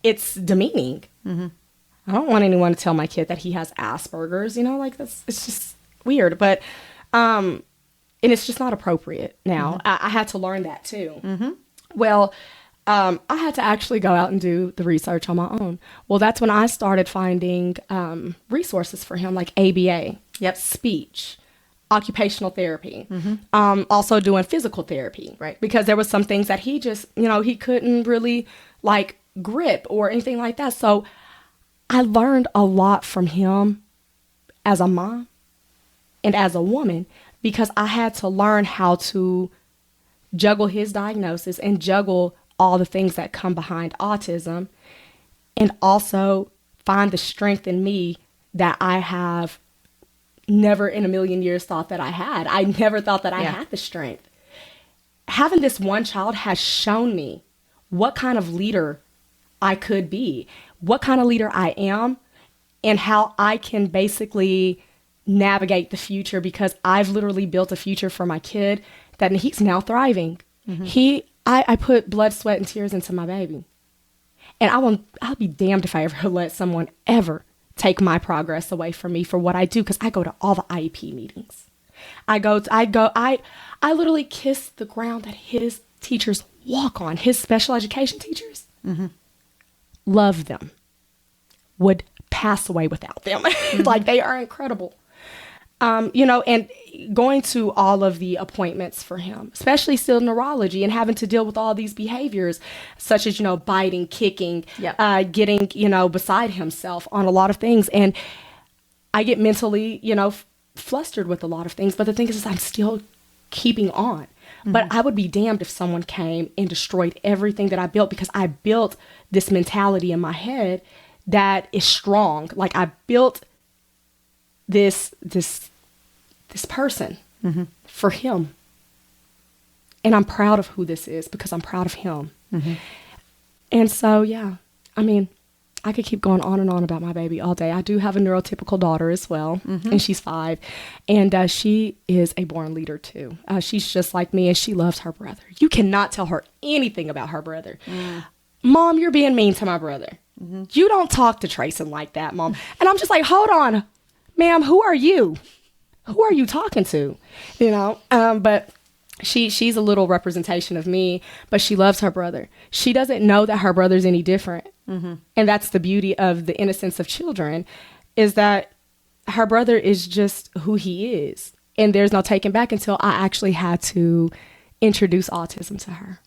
It's demeaning. I don't want anyone to tell my kid that he has Asperger's, it's just weird. But, and it's just not appropriate now. I had to learn that too. Well, I had to actually go out and do the research on my own. Well, that's when I started finding resources for him, like ABA, speech, occupational therapy, also doing physical therapy, right? Because there was some things that he just, he couldn't really like grip or anything like that. So I learned a lot from him as a mom and as a woman, because I had to learn how to juggle his diagnosis and juggle all the things that come behind autism, and also find the strength in me that I have never in a million years thought that I had. I never thought that I had the strength. Having this one child has shown me what kind of leader I could be, what kind of leader I am, and how I can basically navigate the future, because I've literally built a future for my kid that he's now thriving. I put blood, sweat, and tears into my baby. And I'll be damned if I ever let someone ever take my progress away from me for what I do, because I go to all the IEP meetings. I literally kiss the ground that his teachers walk on, his special education teachers. Love them. Would pass away without them. Like, they are incredible. And going to all of the appointments for him, especially still neurology, and having to deal with all these behaviors such as, biting, kicking, getting, beside himself on a lot of things. And I get mentally, flustered with a lot of things. But the thing is I'm still keeping on. But I would be damned if someone came and destroyed everything that I built, because I built this mentality in my head that is strong. Like, I built this person for him. And I'm proud of who this is, because I'm proud of him. And so, I could keep going on and on about my baby all day. I do have a neurotypical daughter as well, and she's 5. And she is a born leader too. She's just like me, and she loves her brother. You cannot tell her anything about her brother. Mom, you're being mean to my brother. You don't talk to Trayson like that, Mom. And I'm just like, hold on, ma'am, who are you? Who are you talking to? But she's a little representation of me, but she loves her brother. She doesn't know that her brother's any different. And that's the beauty of the innocence of children, is that her brother is just who he is. And there's no taking back until I actually had to introduce autism to her.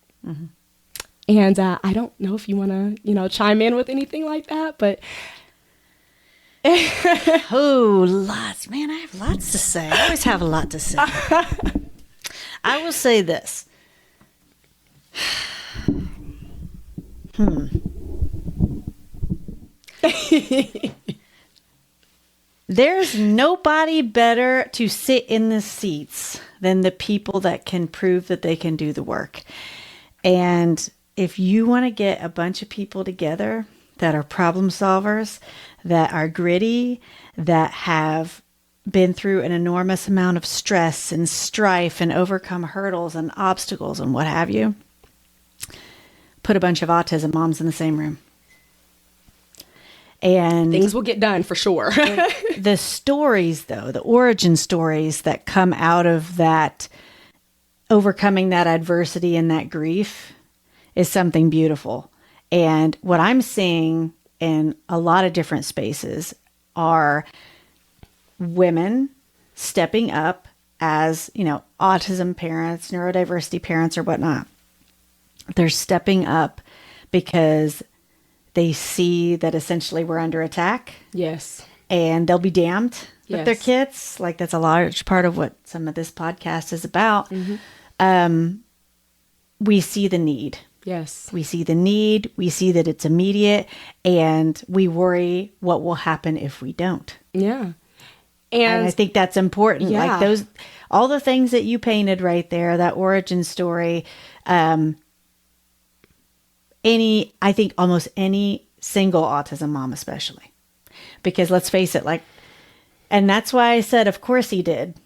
And I don't know if you want to, chime in with anything like that, but... Oh, lots. Man, I have lots to say. I always have a lot to say. I will say this. There's nobody better to sit in the seats than the people that can prove that they can do the work. And if you want to get a bunch of people together that are problem solvers, that are gritty, that have been through an enormous amount of stress and strife and overcome hurdles and obstacles and what have you, put a bunch of autism moms in the same room. And things will get done for sure. The stories, though, the origin stories that come out of that, overcoming that adversity and that grief, is something beautiful. And what I'm seeing in a lot of different spaces are women stepping up as, autism parents, neurodiversity parents or whatnot, they're stepping up because they see that essentially we're under attack. Yes. And they'll be damned with their Yes. kids. Like, that's a large part of what some of this podcast is about. We see the need. Yes. We see the need. We see that it's immediate. And we worry what will happen if we don't. Yeah. And I think that's important. Yeah. Like all the things that you painted right there, that origin story, I think almost any single autism mom, especially, because let's face it, and that's why I said, of course he did.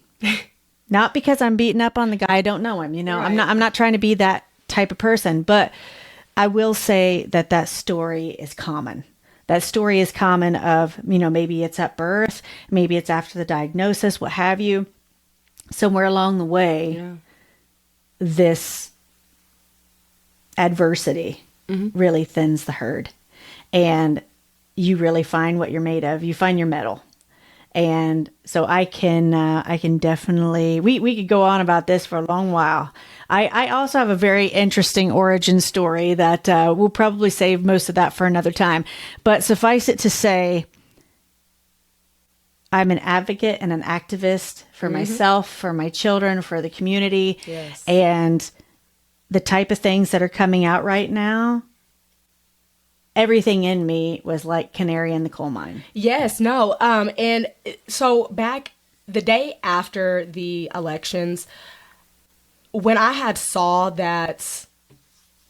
Not because I'm beating up on the guy. I don't know him, Right. I'm not trying to be that type of person, but I will say that story is common. That story is common of, maybe it's at birth, maybe it's after the diagnosis, what have you. Somewhere along the way, this adversity really thins the herd. And you really find what you're made of. You find your mettle. And so I can definitely, we could go on about this for a long while. I also have a very interesting origin story that we'll probably save most of that for another time. But suffice it to say, I'm an advocate and an activist for myself, for my children, for the community. Yes. And the type of things that are coming out right now, everything in me was like canary in the coal mine. Yes, no. And so back the day after the elections, when I had saw that,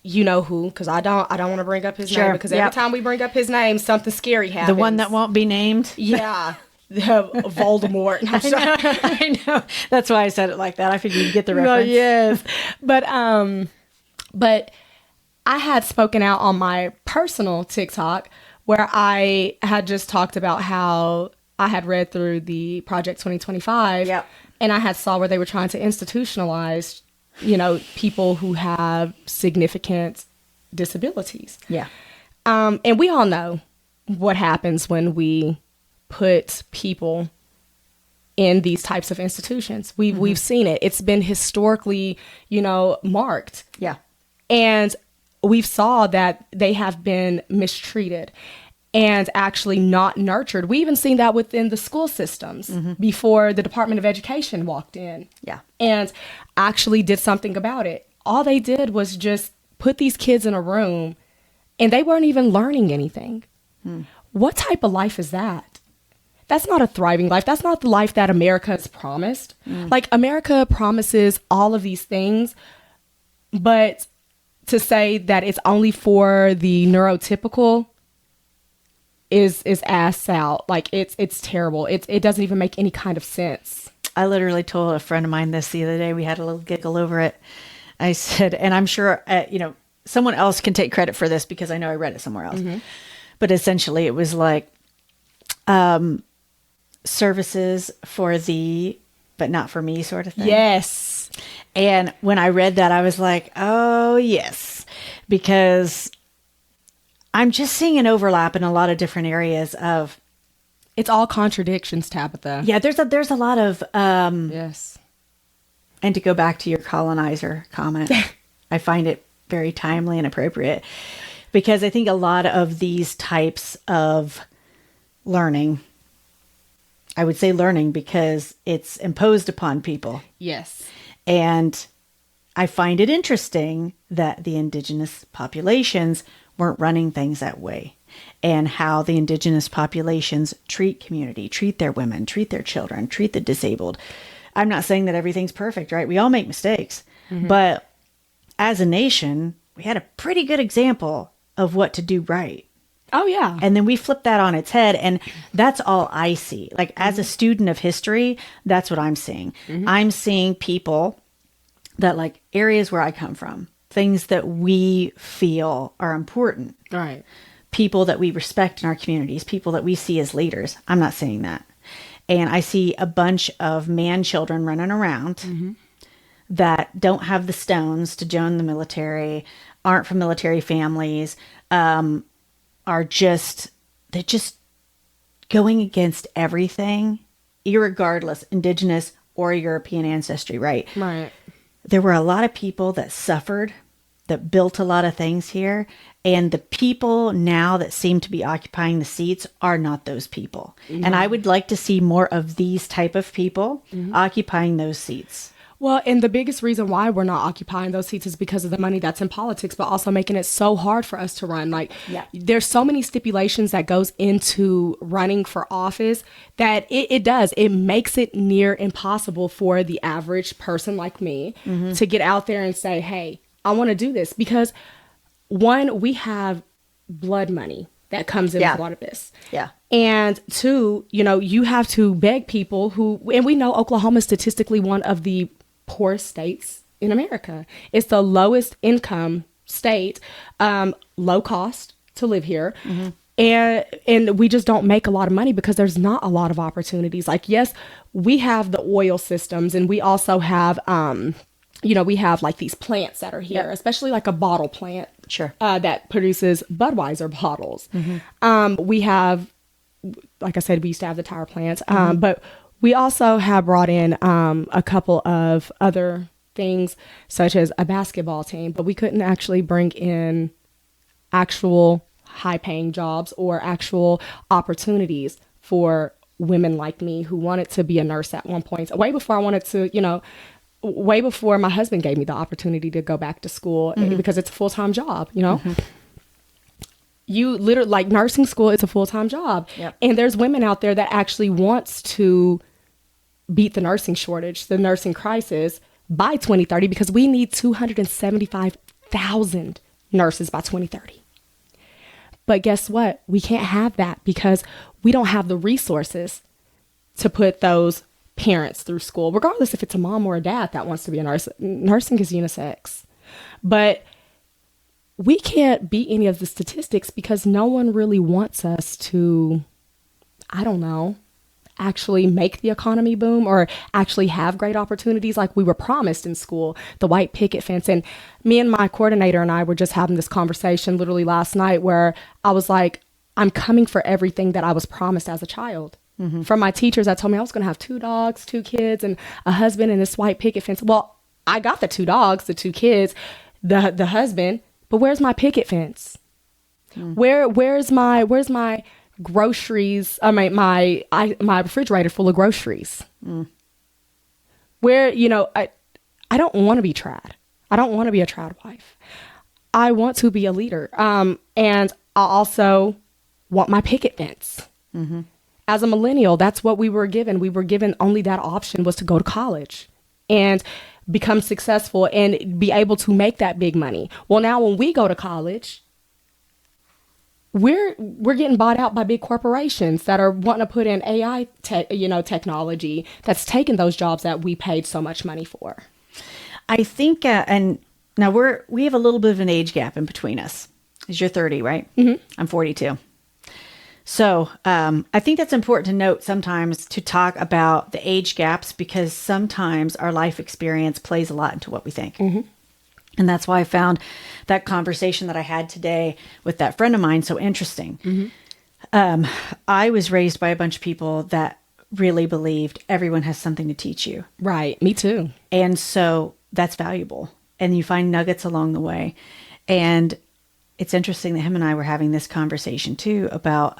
who, because I don't want to bring up his name, because every time we bring up his name, something scary happens. The one that won't be named. Yeah. Voldemort. I'm sorry. I know. That's why I said it like that. I figured you'd get the reference. Yes. But I had spoken out on my personal TikTok where I had just talked about how I had read through the Project 2025. Yep. And I had saw where they were trying to institutionalize, people who have significant disabilities. Yeah. And we all know what happens when we put people in these types of institutions. We've seen it. It's been historically, marked. Yeah. And we've saw that they have been mistreated and actually not nurtured. We even seen that within the school systems before the Department of Education walked in. Yeah. And actually did something about it. All they did was just put these kids in a room and they weren't even learning anything. What type of life is that? That's not a thriving life. That's not the life that America has promised. Like, America promises all of these things, but to say that it's only for the neurotypical is ass out. Like, it's terrible. It doesn't even make any kind of sense. I literally told a friend of mine this the other day. We had a little giggle over it. I said, and I'm sure, someone else can take credit for this because I know I read it somewhere else. But essentially it was like, services for thee, but not for me sort of thing. Yes. And when I read that, I was like, oh, yes, because I'm just seeing an overlap in a lot of different areas of. It's all contradictions, Tabitha. Yeah, there's a lot of. Yes. And to go back to your colonizer comment, I find it very timely and appropriate because I think a lot of these types of learning, I would say learning because it's imposed upon people. Yes. And I find it interesting that the indigenous populations weren't running things that way and how the indigenous populations treat community, treat their women, treat their children, treat the disabled. I'm not saying that everything's perfect, right? We all make mistakes, but as a nation, we had a pretty good example of what to do right. Oh, yeah. And then we flip that on its head. And that's all I see. Like, as a student of history, that's what I'm seeing. I'm seeing people that, like, areas where I come from, things that we feel are important. Right. People that we respect in our communities, people that we see as leaders. I'm not saying that. And I see a bunch of man children running around that don't have the stones to join the military, aren't from military families, they're just going against everything, irregardless, indigenous or European ancestry, right? Right. There were a lot of people that suffered, that built a lot of things here. And the people now that seem to be occupying the seats are not those people. And I would like to see more of these type of people occupying those seats. Well, and the biggest reason why we're not occupying those seats is because of the money that's in politics, but also making it so hard for us to run. Like, there's so many stipulations that goes into running for office that it makes it near impossible for the average person like me to get out there and say, hey, I want to do this. Because one, we have blood money that comes in with a lot of this. Yeah. And two, you have to beg people who, and we know Oklahoma is statistically one of the poorest states in America. It's the lowest income state, low cost to live here. And we just don't make a lot of money because there's not a lot of opportunities. Like, yes, we have the oil systems, and we also have, we have like these plants that are here, especially like a bottle plant. Sure. That produces Budweiser bottles. We have, like I said, we used to have the tire plants, but we also have brought in a couple of other things, such as a basketball team, but we couldn't actually bring in actual high-paying jobs or actual opportunities for women like me who wanted to be a nurse at one point. Way before I wanted to, way before my husband gave me the opportunity to go back to school because it's a full-time job, You literally, like, nursing school, it's a full-time job. And there's women out there that actually wants to beat the nursing shortage, the nursing crisis by 2030, because we need 275,000 nurses by 2030. But guess what? We can't have that because we don't have the resources to put those parents through school, regardless if it's a mom or a dad that wants to be a nurse. Nursing is unisex. But we can't beat any of the statistics because no one really wants us to, I don't know, actually make the economy boom or actually have great opportunities like we were promised in school, the white picket fence. And me and my coordinator and I were just having this conversation literally last night where I was like, I'm coming for everything that I was promised as a child. From my teachers that told me I was going to have 2 dogs, 2 kids, and a husband and this white picket fence. Well, I got the 2 dogs, the 2 kids, the husband, but where's my picket fence? Where's my groceries? I mean, my refrigerator full of groceries. Where, I don't want to be trad. I don't want to be a trad wife. I want to be a leader. And I also want my picket fence. As a millennial, that's what we were given. We were given only that option was to go to college and become successful and be able to make that big money. Well, now when we go to college, we're getting bought out by big corporations that are wanting to put in AI technology that's taking those jobs that we paid so much money for. I think, and now we have a little bit of an age gap in between us. 'Cause you're 30, right? I'm 42. So I think that's important to note sometimes to talk about the age gaps because sometimes our life experience plays a lot into what we think. And that's why I found that conversation that I had today with that friend of mine so interesting. I was raised by a bunch of people that really believed everyone has something to teach you. Right. Me too. And so that's valuable. And you find nuggets along the way. And it's interesting that him and I were having this conversation too about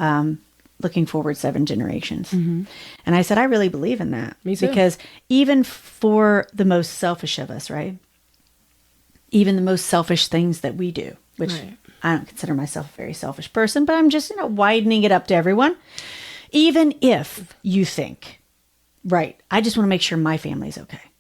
looking forward 7 generations. And I said, I really believe in that. Me too. Because even for the most selfish of us, right? Even the most selfish things that we do, which I don't consider myself a very selfish person, but I'm just, widening it up to everyone. Even if you think, right, I just want to make sure my family's okay.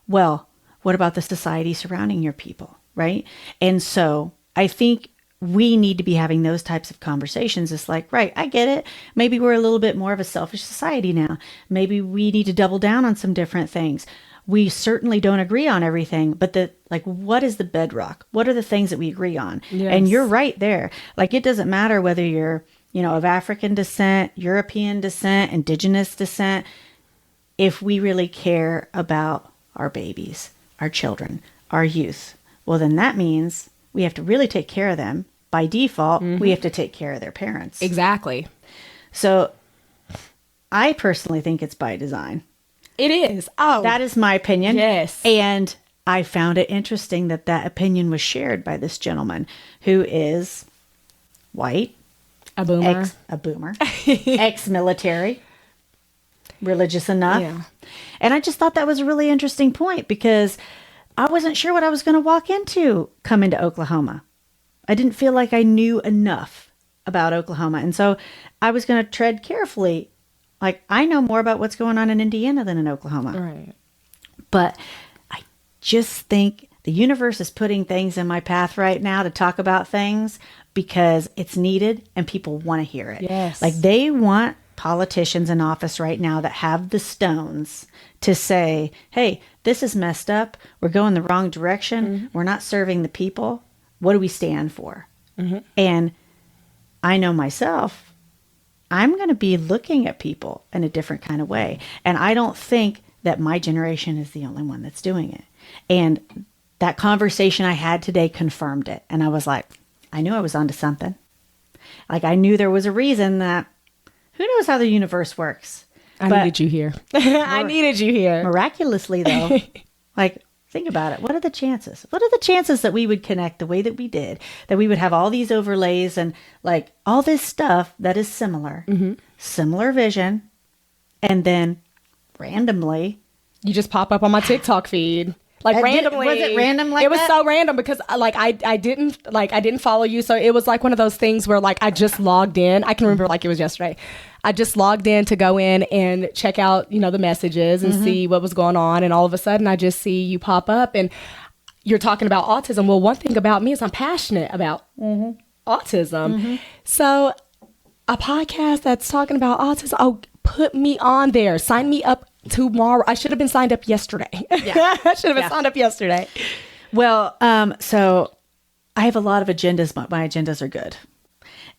Well, what about the society surrounding your people, right? And so I think we need to be having those types of conversations. It's like, right, I get it. Maybe we're a little bit more of a selfish society now. Maybe we need to double down on some different things. We certainly don't agree on everything, but what is the bedrock? What are the things that we agree on? Yes. And you're right there. Like, it doesn't matter whether you're, of African descent, European descent, Indigenous descent. If we really care about our babies, our children, our youth, well, then that means we have to really take care of them. By default, we have to take care of their parents. Exactly. So I personally think it's by design. It is. Oh, That is my opinion. Yes. And I found it interesting that that opinion was shared by this gentleman who is white, a boomer, ex-military, religious enough. Yeah. And I just thought that was a really interesting point because I wasn't sure what I was going to walk into coming to Oklahoma. I didn't feel like I knew enough about Oklahoma. And so I was going to tread carefully. Like, I know more about what's going on in Indiana than in Oklahoma. Right. But I just think the universe is putting things in my path right now to talk about things because it's needed and people want to hear it. Yes. Like, they want politicians in office right now that have the stones to say, hey, this is messed up. We're going the wrong direction. Mm-hmm. We're not serving the people. What do we stand for? Mm-hmm. And I know myself, I'm going to be looking at people in a different kind of way. And I don't think that my generation is the only one that's doing it. And that conversation I had today confirmed it. And I was like, I knew I was onto something. Like, I knew there was a reason that, who knows how the universe works? I needed you here. I needed you here. Miraculously, though, like, think about it. What are the chances? What are the chances that we would connect the way that we did, that we would have all these overlays and like all this stuff that is similar, similar vision, and then randomly, you just pop up on my TikTok feed. Like randomly. Was it random like that? It was so random because like I didn't follow you. So it was like one of those things where like I just logged in. I can remember like it was yesterday. I just logged in to go in and check out, you know, the messages and see what was going on. And all of a sudden I just see you pop up and you're talking about autism. Well, one thing about me is I'm passionate about autism. So a podcast that's talking about autism, oh, put me on there. Sign me up tomorrow. I should have been signed up yesterday. Yeah. I should have been signed up yesterday. Well, so I have a lot of agendas, but my agendas are good.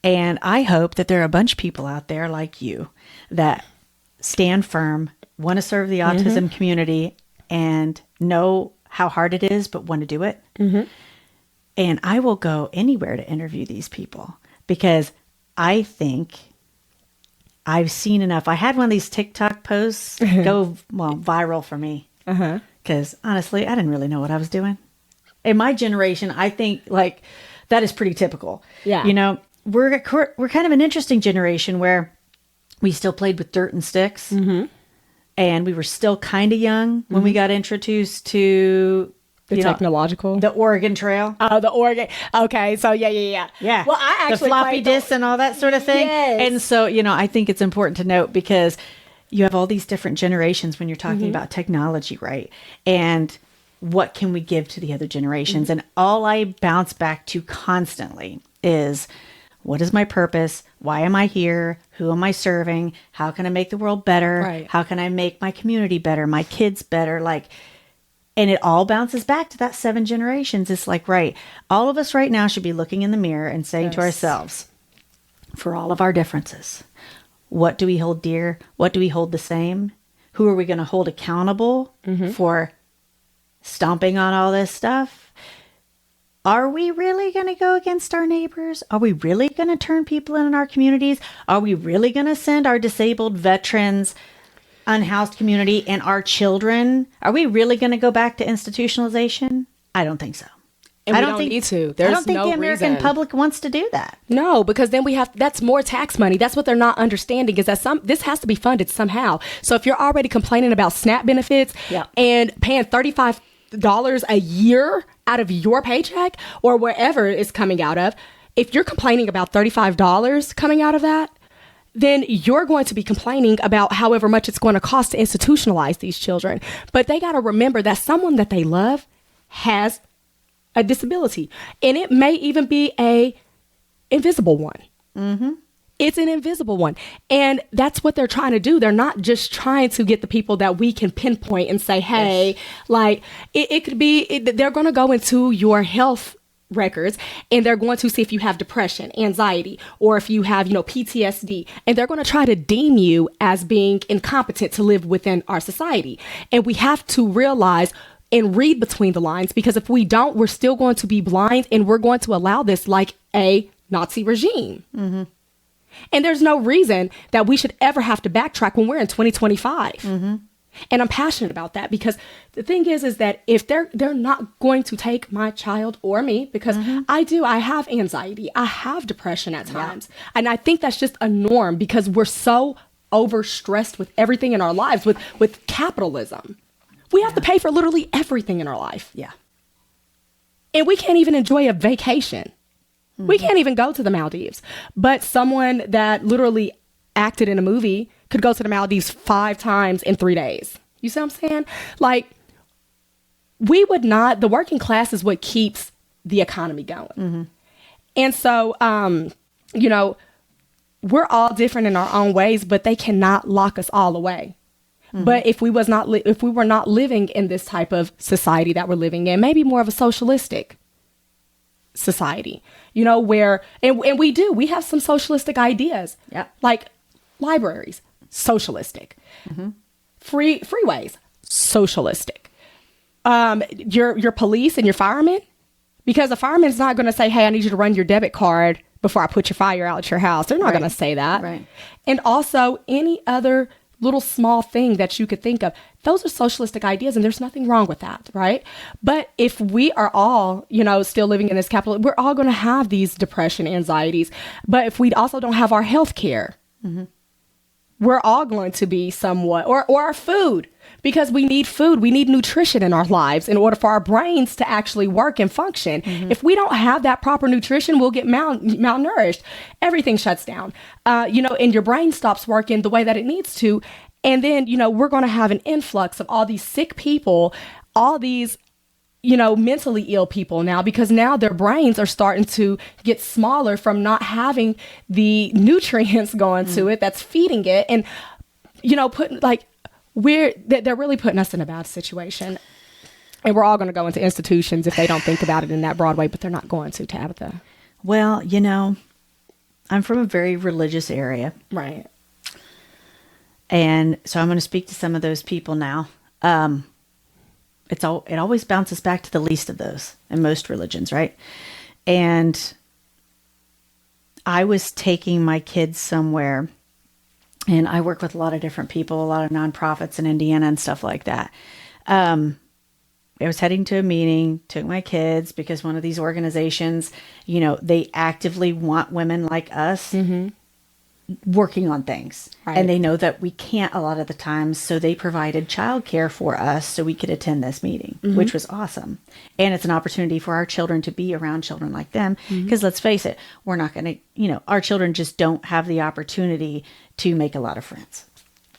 And I hope that there are a bunch of people out there like you that stand firm, want to serve the autism community and know how hard it is, but want to do it. And I will go anywhere to interview these people because I think I've seen enough. I had one of these TikTok posts go viral for me because honestly, I didn't really know what I was doing. In my generation, I think like that is pretty typical. Yeah. You know, we're kind of an interesting generation where we still played with dirt and sticks and we were still kind of young when we got introduced to the technological, the Oregon Trail. Oh, the Oregon. Okay. So yeah. Well, I actually the floppy disks and all that sort of thing. Yes. And so, you know, I think it's important to note because you have all these different generations when you're talking about technology, right? And what can we give to the other generations? And all I bounce back to constantly is, what is my purpose? Why am I here? Who am I serving? How can I make the world better? Right. How can I make my community better? My kids better? Like, and it all bounces back to that 7 generations. It's like, right, all of us right now should be looking in the mirror and saying to ourselves, for all of our differences, what do we hold dear? What do we hold the same? Who are we going to hold accountable for stomping on all this stuff? Are we really going to go against our neighbors? Are we really going to turn people in our communities? Are we really going to send our disabled veterans, unhoused community, and our children? Are we really going to go back to institutionalization? I don't think so. And I don't think need to. There's I don't think no the American reason. public wants to do that. No, because then that's more tax money. That's what they're not understanding is that this has to be funded somehow. So if you're already complaining about SNAP benefits and paying $35 a year out of your paycheck or wherever it's coming out of, if you're complaining about $35 coming out of that, then you're going to be complaining about however much it's going to cost to institutionalize these children. But they got to remember that someone that they love has a disability, and it may even be a invisible one. It's an invisible one. And that's what they're trying to do. They're not just trying to get the people that we can pinpoint and say, hey, like it could be, they're going to go into your health records and they're going to see if you have depression, anxiety, or if you have, PTSD, and they're going to try to deem you as being incompetent to live within our society. And we have to realize and read between the lines, because if we don't, we're still going to be blind and we're going to allow this like a Nazi regime. And there's no reason that we should ever have to backtrack when we're in 2025. And I'm passionate about that because the thing is that if they're not going to take my child or me, because I have anxiety, I have depression at times. And I think that's just a norm because we're so overstressed with everything in our lives with capitalism. We have to pay for literally everything in our life. Yeah. And we can't even enjoy a vacation. We can't even go to the Maldives. But someone that literally acted in a movie could go to the Maldives 5 times in 3 days. You see what I'm saying? Like, we would not, the working class is what keeps the economy going. And so, you know, we're all different in our own ways, but they cannot lock us all away. But if we were not living in this type of society that we're living in, maybe more of a socialistic society, you know, where, and we have some socialistic ideas, like libraries, socialistic, freeways, socialistic, your police and your firemen, because a fireman's not going to say, hey, I need you to run your debit card before I put your fire out at your house. They're not going to say that. Right. And also any other little small thing that you could think of, those are socialistic ideas, and there's nothing wrong with that, right? But if we are all, you know, still living in this capital, we're all going to have these depression, anxieties. But if we also don't have our health care, we're all going to be somewhat, or our food, because we need food, we need nutrition in our lives in order for our brains to actually work and function. If we don't have that proper nutrition, we'll get malnourished. Everything shuts down, you know, and your brain stops working the way that it needs to. And then, you know, we're going to have an influx of all these sick people, all these, you know, mentally ill people now, because now their brains are starting to get smaller from not having the nutrients going to it that's feeding it. And, you know, they're really putting us in a bad situation. And we're all going to go into institutions if they don't think about it in that broad way, but they're not going to, Tabitha. Well, you know, I'm from a very religious area. Right. And so I'm going to speak to some of those people now. It always bounces back to the least of those in most religions, right? And I was taking my kids somewhere, and I work with a lot of different people, a lot of nonprofits in Indiana and stuff like that. I was heading to a meeting, took my kids, because one of these organizations, you know, they actively want women like us working on things. Right. And they know that we can't a lot of the times. So they provided childcare for us so we could attend this meeting, which was awesome. And it's an opportunity for our children to be around children like them. Because let's face it, we're not going to, you know, our children just don't have the opportunity to make a lot of friends.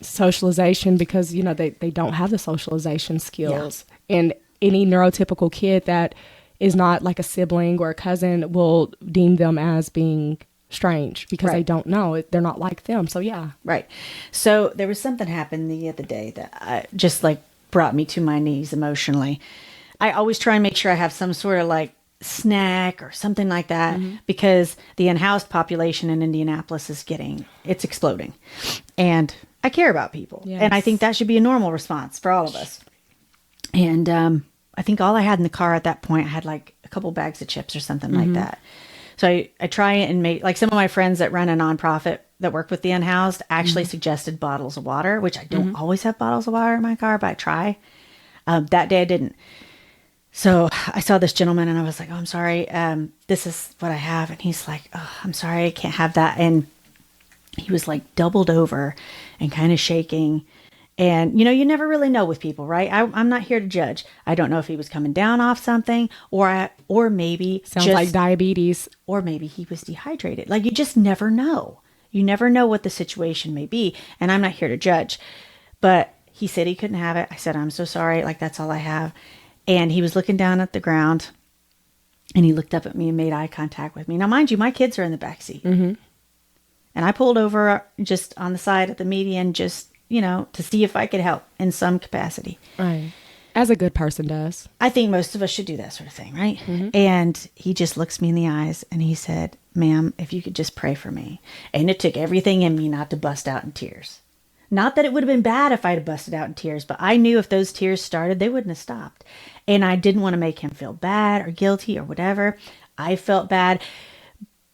Socialization, because, you know, they don't have the socialization skills. Yeah. And any neurotypical kid that is not like a sibling or a cousin will deem them as being strange because they don't know. They're not like them. So, yeah. Right. So there was something happened the other day that just like brought me to my knees emotionally. I always try and make sure I have some sort of like snack or something like that because the unhoused population in Indianapolis it's exploding. And I care about people. Yes. And I think that should be a normal response for all of us. And I think all I had in the car at that point, I had like a couple bags of chips or something like that. So I try and make, like, some of my friends that run a nonprofit that work with the unhoused actually suggested bottles of water, which I don't always have bottles of water in my car, but I try. That day I didn't. So I saw this gentleman and I was like, oh, I'm sorry. This is what I have. And he's like, oh, I'm sorry, I can't have that. And he was like doubled over and kind of shaking. And, you know, you never really know with people, right? I'm not here to judge. I don't know if he was coming down off something or maybe sounds like diabetes, or maybe he was dehydrated. Like, you just never know. You never know what the situation may be. And I'm not here to judge, but he said he couldn't have it. I said, I'm so sorry. Like, that's all I have. And he was looking down at the ground and he looked up at me and made eye contact with me. Now, mind you, my kids are in the backseat. And I pulled over just on the side at the median, just, you know, to see if I could help in some capacity. Right. As a good person does. I think most of us should do that sort of thing, right? And he just looks me in the eyes and he said, ma'am, if you could just pray for me. And it took everything in me not to bust out in tears. Not that it would have been bad if I'd have busted out in tears, but I knew if those tears started, they wouldn't have stopped. And I didn't want to make him feel bad or guilty or whatever. I felt bad,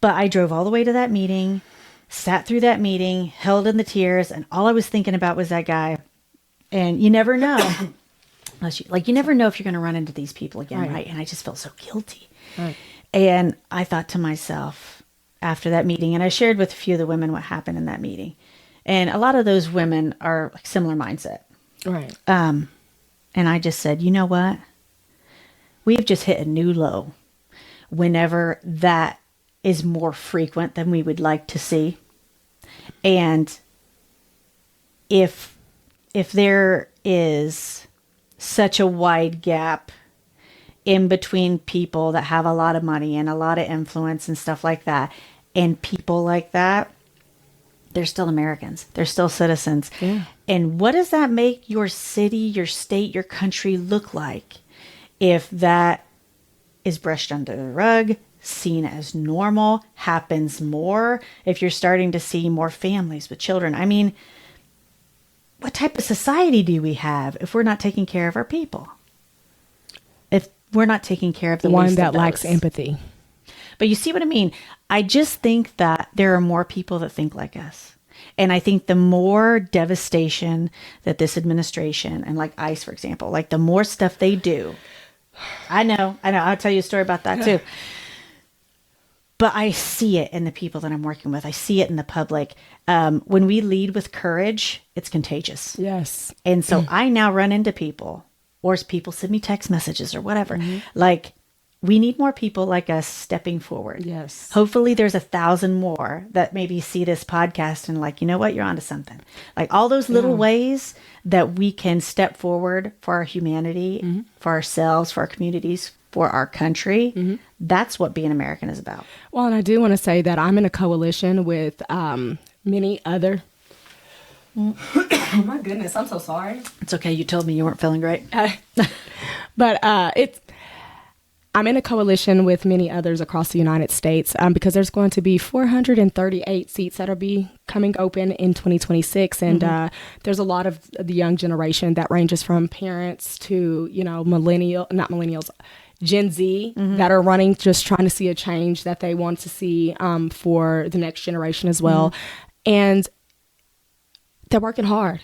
but I drove all the way to that meeting, sat through that meeting, held in the tears, and all I was thinking about was that guy. And you never know. You never know if you're going to run into these people again, right? And I just felt so guilty. Right. And I thought to myself after that meeting, and I shared with a few of the women what happened in that meeting. And a lot of those women are like similar mindset. Right. And I just said, you know what? We've just hit a new low whenever that is more frequent than we would like to see. And if there is such a wide gap in between people that have a lot of money and a lot of influence and stuff like that, and people like that, they're still Americans. They're still citizens. Yeah. And what does that make your city, your state, your country look like if that is brushed under the rug, seen as normal, happens more, if you're starting to see more families with children? I mean, what type of society do we have if we're not taking care of our people? If we're not taking care of the one least that of those? lacks empathy. But you see what I mean? I just think that there are more people that think like us. And I think the more devastation that this administration and like ICE, for example, like the more stuff they do, I know. I'll tell you a story about that too. But I see it in the people that I'm working with. I see it in the public. When we lead with courage, it's contagious. Yes. And so I now run into people, or people send me text messages or whatever. Like, we need more people like us stepping forward. Yes. Hopefully there's 1,000 more that maybe see this podcast and like, you know what, you're onto something. Like all those little ways that we can step forward for our humanity, for ourselves, for our communities, for our country. That's what being American is about. Well, and I do want to say that I'm in a coalition with many other. Oh my goodness, I'm so sorry. It's okay. You told me you weren't feeling great. But I'm in a coalition with many others across the United States because there's going to be 438 seats that are coming open in 2026. And there's a lot of the young generation that ranges from parents to, Gen Z that are running, just trying to see a change that they want to see for the next generation as well. And they're working hard.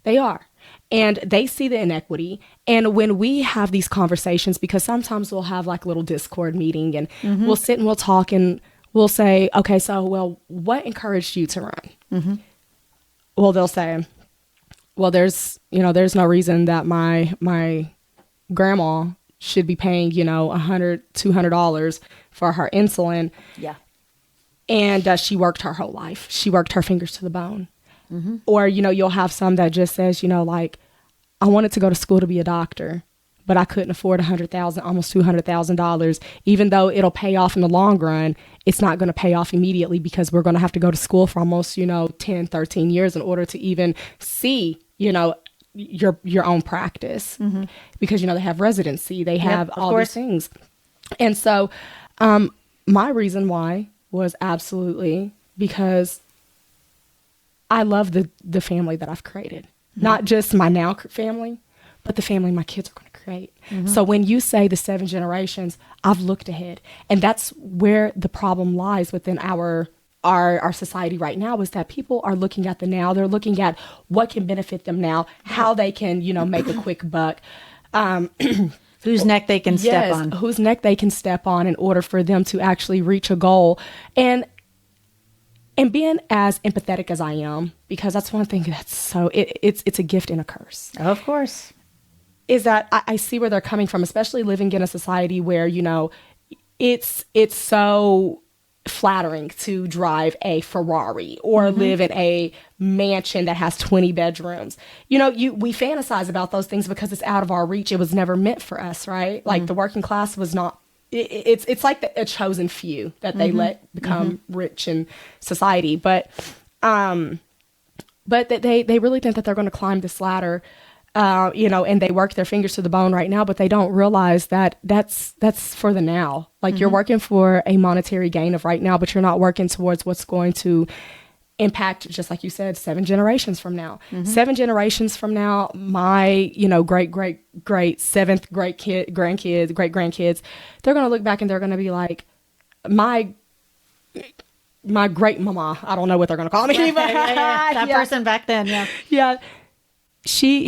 They are. And they see the inequity. And when we have these conversations, because sometimes we'll have like a little Discord meeting and we'll sit and we'll talk and we'll say, okay, so, well, what encouraged you to run? Well, they'll say, well, there's no reason that my grandma should be paying, $100, $200 for her insulin. Yeah. And she worked her whole life. She worked her fingers to the bone. Or, you'll have some that just says, like, I wanted to go to school to be a doctor, but I couldn't afford $100,000, almost $200,000. Even though it'll pay off in the long run, it's not going to pay off immediately because we're going to have to go to school for almost, 10, 13 years in order to even see, your own practice. Because, they have residency, they have all these things. And so my reason why was absolutely because I love the family that I've created. Not just my now family, but the family my kids are going to create. So when you say the 7 generations, I've looked ahead. And that's where the problem lies within our society right now, is that people are looking at the now. They're looking at what can benefit them now, how they can, make a quick buck. Whose neck they can step on. Whose neck they can step on in order for them to actually reach a goal. And being as empathetic as I am, because that's one thing that's so, it's a gift and a curse. Of course. Is that I see where they're coming from, especially living in a society where, it's so flattering to drive a Ferrari or live in a mansion that has 20 bedrooms. We fantasize about those things because it's out of our reach. It was never meant for us, right? Like the working class was not. It's like a chosen few that they let become rich in society, but that they really think that they're going to climb this ladder, and they work their fingers to the bone right now, but they don't realize that that's for the now. Like you're working for a monetary gain of right now, but you're not working towards what's going to impact, just like you said, 7 generations from now. 7 generations from now, my, great 7th great grandkids, they're going to look back and they're going to be like, my great mama, I don't know what they're going to call me. That person back then. Yeah. Yeah. she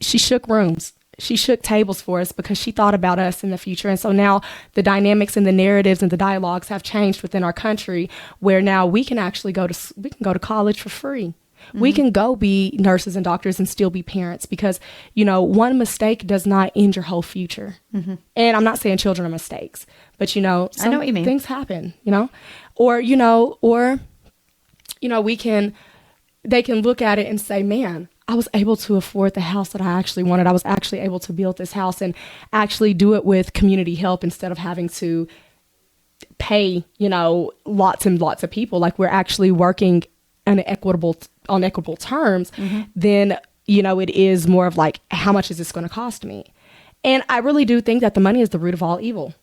shook rooms. She shook tables for us because she thought about us in the future. And so now the dynamics and the narratives and the dialogues have changed within our country, where now we can actually go to college for free. We can go be nurses and doctors and still be parents, because, one mistake does not end your whole future. And I'm not saying children are mistakes, but, I know what you mean. Things happen, or they can look at it and say, man, I was able to afford the house that I actually wanted. I was actually able to build this house and actually do it with community help instead of having to pay, lots and lots of people. Like, we're actually working on equitable terms. Then, it is more of like, how much is this going to cost me? And I really do think that the money is the root of all evil.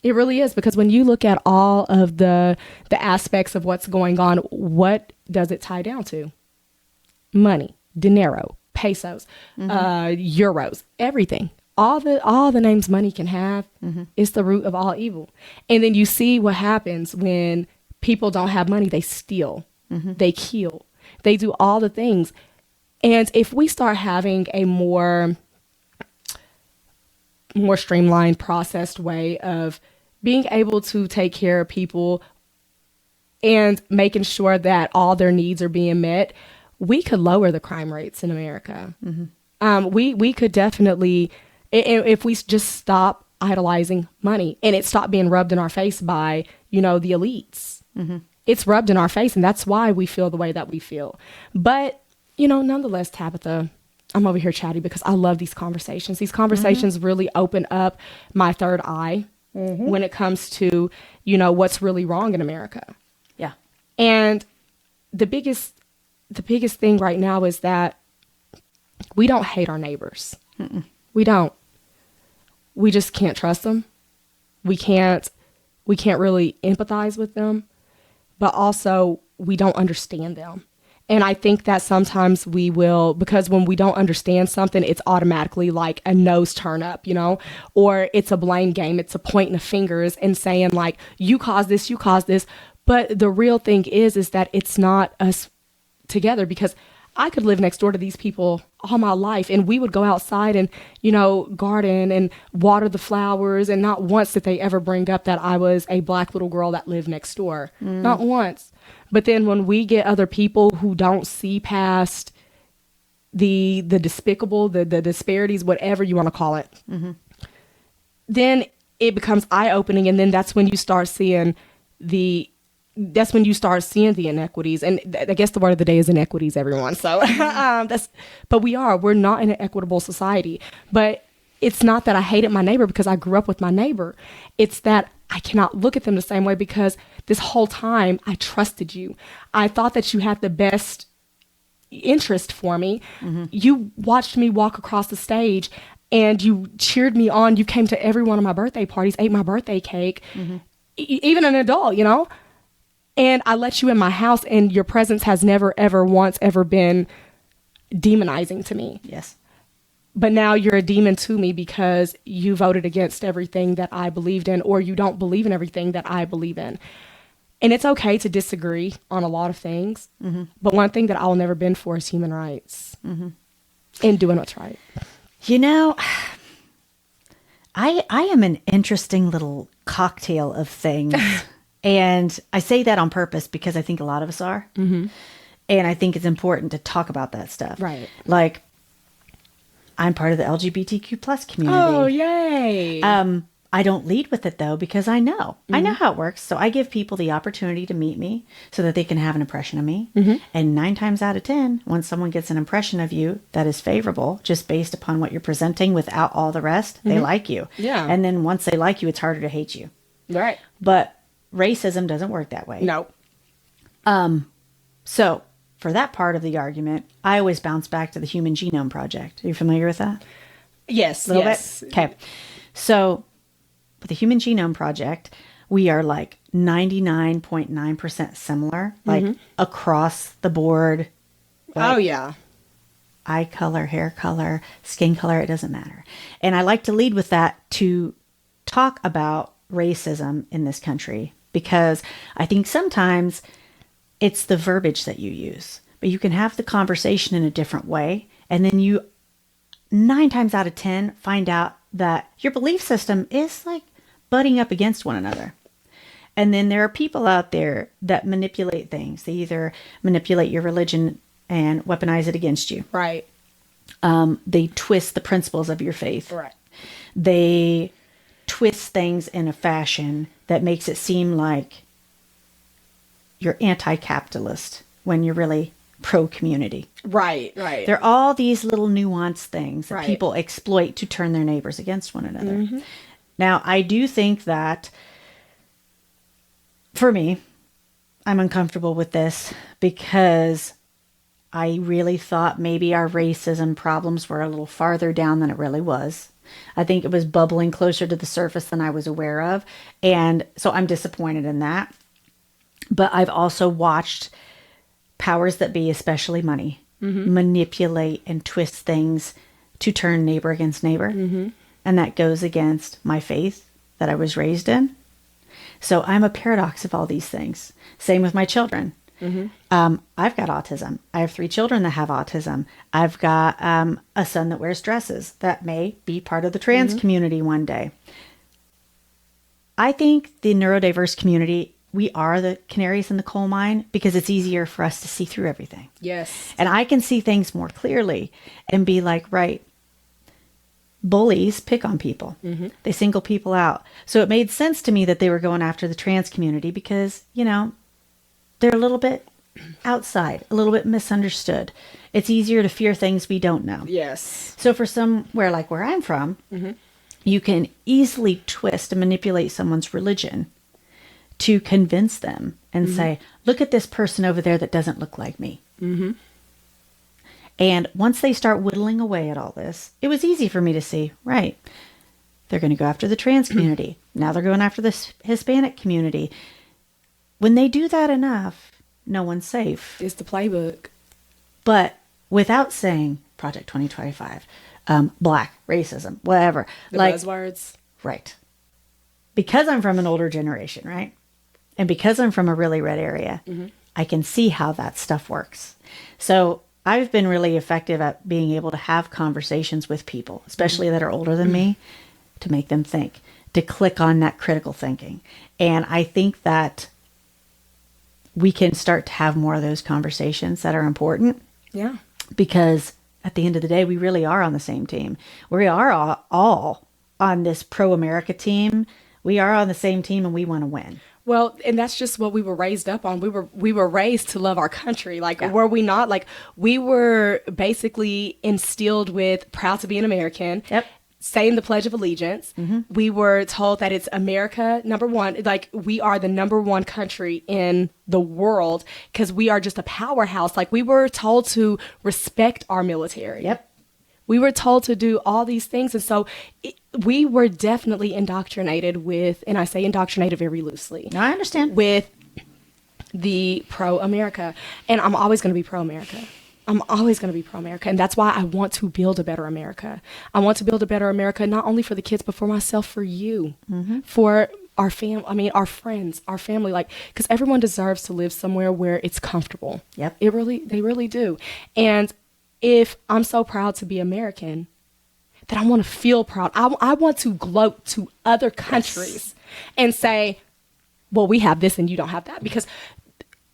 It really is, because when you look at all of the aspects of what's going on, what does it tie down to? Money. Dinero, pesos, euros, everything. All the names money can have is the root of all evil. And then you see what happens when people don't have money. They steal, they kill, they do all the things. And if we start having a more streamlined, processed way of being able to take care of people and making sure that all their needs are being met, we could lower the crime rates in America. We could definitely, if we just stop idolizing money and it stopped being rubbed in our face by, the elites. It's rubbed in our face, and that's why we feel the way that we feel. But, nonetheless, Tabitha, I'm over here chatty because I love these conversations. These conversations really open up my third eye when it comes to, what's really wrong in America. Yeah. And the biggest thing right now is that we don't hate our neighbors. We don't. We just can't trust them. We can't really empathize with them, but also we don't understand them. And I think that sometimes we will, because when we don't understand something, it's automatically like a nose turn up, or it's a blame game. It's a pointing of fingers and saying like, you caused this. But the real thing is that it's not us together, because I could live next door to these people all my life and we would go outside and, garden and water the flowers. And not once did they ever bring up that I was a Black little girl that lived next door. Not once. But then when we get other people who don't see past the despicable, the disparities, whatever you want to call it, then it becomes eye-opening. And then that's when you start seeing the inequities. And I guess the word of the day is inequities, everyone. So but we're not in an equitable society. But it's not that I hated my neighbor because I grew up with my neighbor. It's that I cannot look at them the same way, because this whole time I trusted you. I thought that you had the best interest for me. You watched me walk across the stage and you cheered me on. You came to every one of my birthday parties, ate my birthday cake, even an adult, And I let you in my house, and your presence has never, ever, once, ever been demonizing to me. Yes. But now you're a demon to me because you voted against everything that I believed in, or you don't believe in everything that I believe in. And it's okay to disagree on a lot of things. But one thing that I will never bend for is human rights and doing what's right. I am an interesting little cocktail of things. And I say that on purpose because I think a lot of us are. And I think it's important to talk about that stuff. Right. Like, I'm part of the LGBTQ plus community. Oh, yay. I don't lead with it, though, because I know how it works. So I give people the opportunity to meet me so that they can have an impression of me. And 9 times out of 10, when someone gets an impression of you that is favorable, just based upon what you're presenting without all the rest, they like you. Yeah. And then once they like you, it's harder to hate you. Right. But racism doesn't work that way. No. So for that part of the argument, I always bounce back to the Human Genome Project. Are you familiar with that? Yes. A little bit? Okay. So with the Human Genome Project, we are like 99.9% similar, like across the board. Like, oh, yeah. Eye color, hair color, skin color, it doesn't matter. And I like to lead with that to talk about racism in this country, because I think sometimes it's the verbiage that you use, but you can have the conversation in a different way And then you 9 times out of 10 find out that your belief system is like butting up against one another. And then there are people out there that manipulate things. They either manipulate your religion and weaponize it against you. Right. They twist the principles of your faith. Right. They twist things in a fashion that makes it seem like you're anti-capitalist when you're really pro-community. Right. Right. There are all these little nuanced things that Right. people exploit to turn their neighbors against one another. Now, I do think that, for me, I'm uncomfortable with this because I really thought maybe our racism problems were a little farther down than it really was. I think it was bubbling closer to the surface than I was aware of. And so I'm disappointed in that. But I've also watched powers that be, especially money, manipulate and twist things to turn neighbor against neighbor. And that goes against my faith that I was raised in. So I'm a paradox of all these things. Same with my children. I've got autism. I have 3 children that have autism. I've got a son that wears dresses that may be part of the trans community one day. I think the neurodiverse community, we are the canaries in the coal mine because it's easier for us to see through everything. Yes. And I can see things more clearly and be like, right, bullies pick on people. They single people out. So it made sense to me that they were going after the trans community because, you know, they're a little bit outside, a little bit misunderstood. It's easier to fear things we don't know. Yes. So for somewhere like where I'm from, you can easily twist and manipulate someone's religion to convince them and say, look at this person over there that doesn't look like me. And once they start whittling away at all this, it was easy for me to see, right, they're going to go after the trans community. Now they're going after the Hispanic community. When they do that enough, no one's safe. It's the playbook. But without saying Project 2025, black, racism, whatever. The like buzzwords. Right. Because I'm from an older generation, right? And because I'm from a really red area, I can see how that stuff works. So I've been really effective at being able to have conversations with people, especially that are older than me, to make them think, to click on that critical thinking. And I think that we can start to have more of those conversations that are important. Yeah. Because at the end of the day, we really are on the same team. We are all on this pro-America team. We are on the same team and we want to win. Well, and that's just what we were raised up on. We were raised to love our country. Like, were we not? Like, we were basically instilled with proud to be an American. Yep. Saying the Pledge of Allegiance. We were told that it's America, number one. Like, we are the number one country in the world because we are just a powerhouse. Like, we were told to respect our military. Yep. We were told to do all these things. And so we were definitely indoctrinated with, and I say indoctrinated very loosely. No, I understand. With the pro-America. And I'm always going to be pro-America. I'm always going to be pro-America. And that's why I want to build a better America. I want to build a better America, not only for the kids, but for myself, for you, for our family. I mean, our friends, our family, like, because everyone deserves to live somewhere where it's comfortable. Yep. They really do. And if I'm so proud to be American, that I want to feel proud. I want to gloat to other countries and say, well, we have this and you don't have that. Because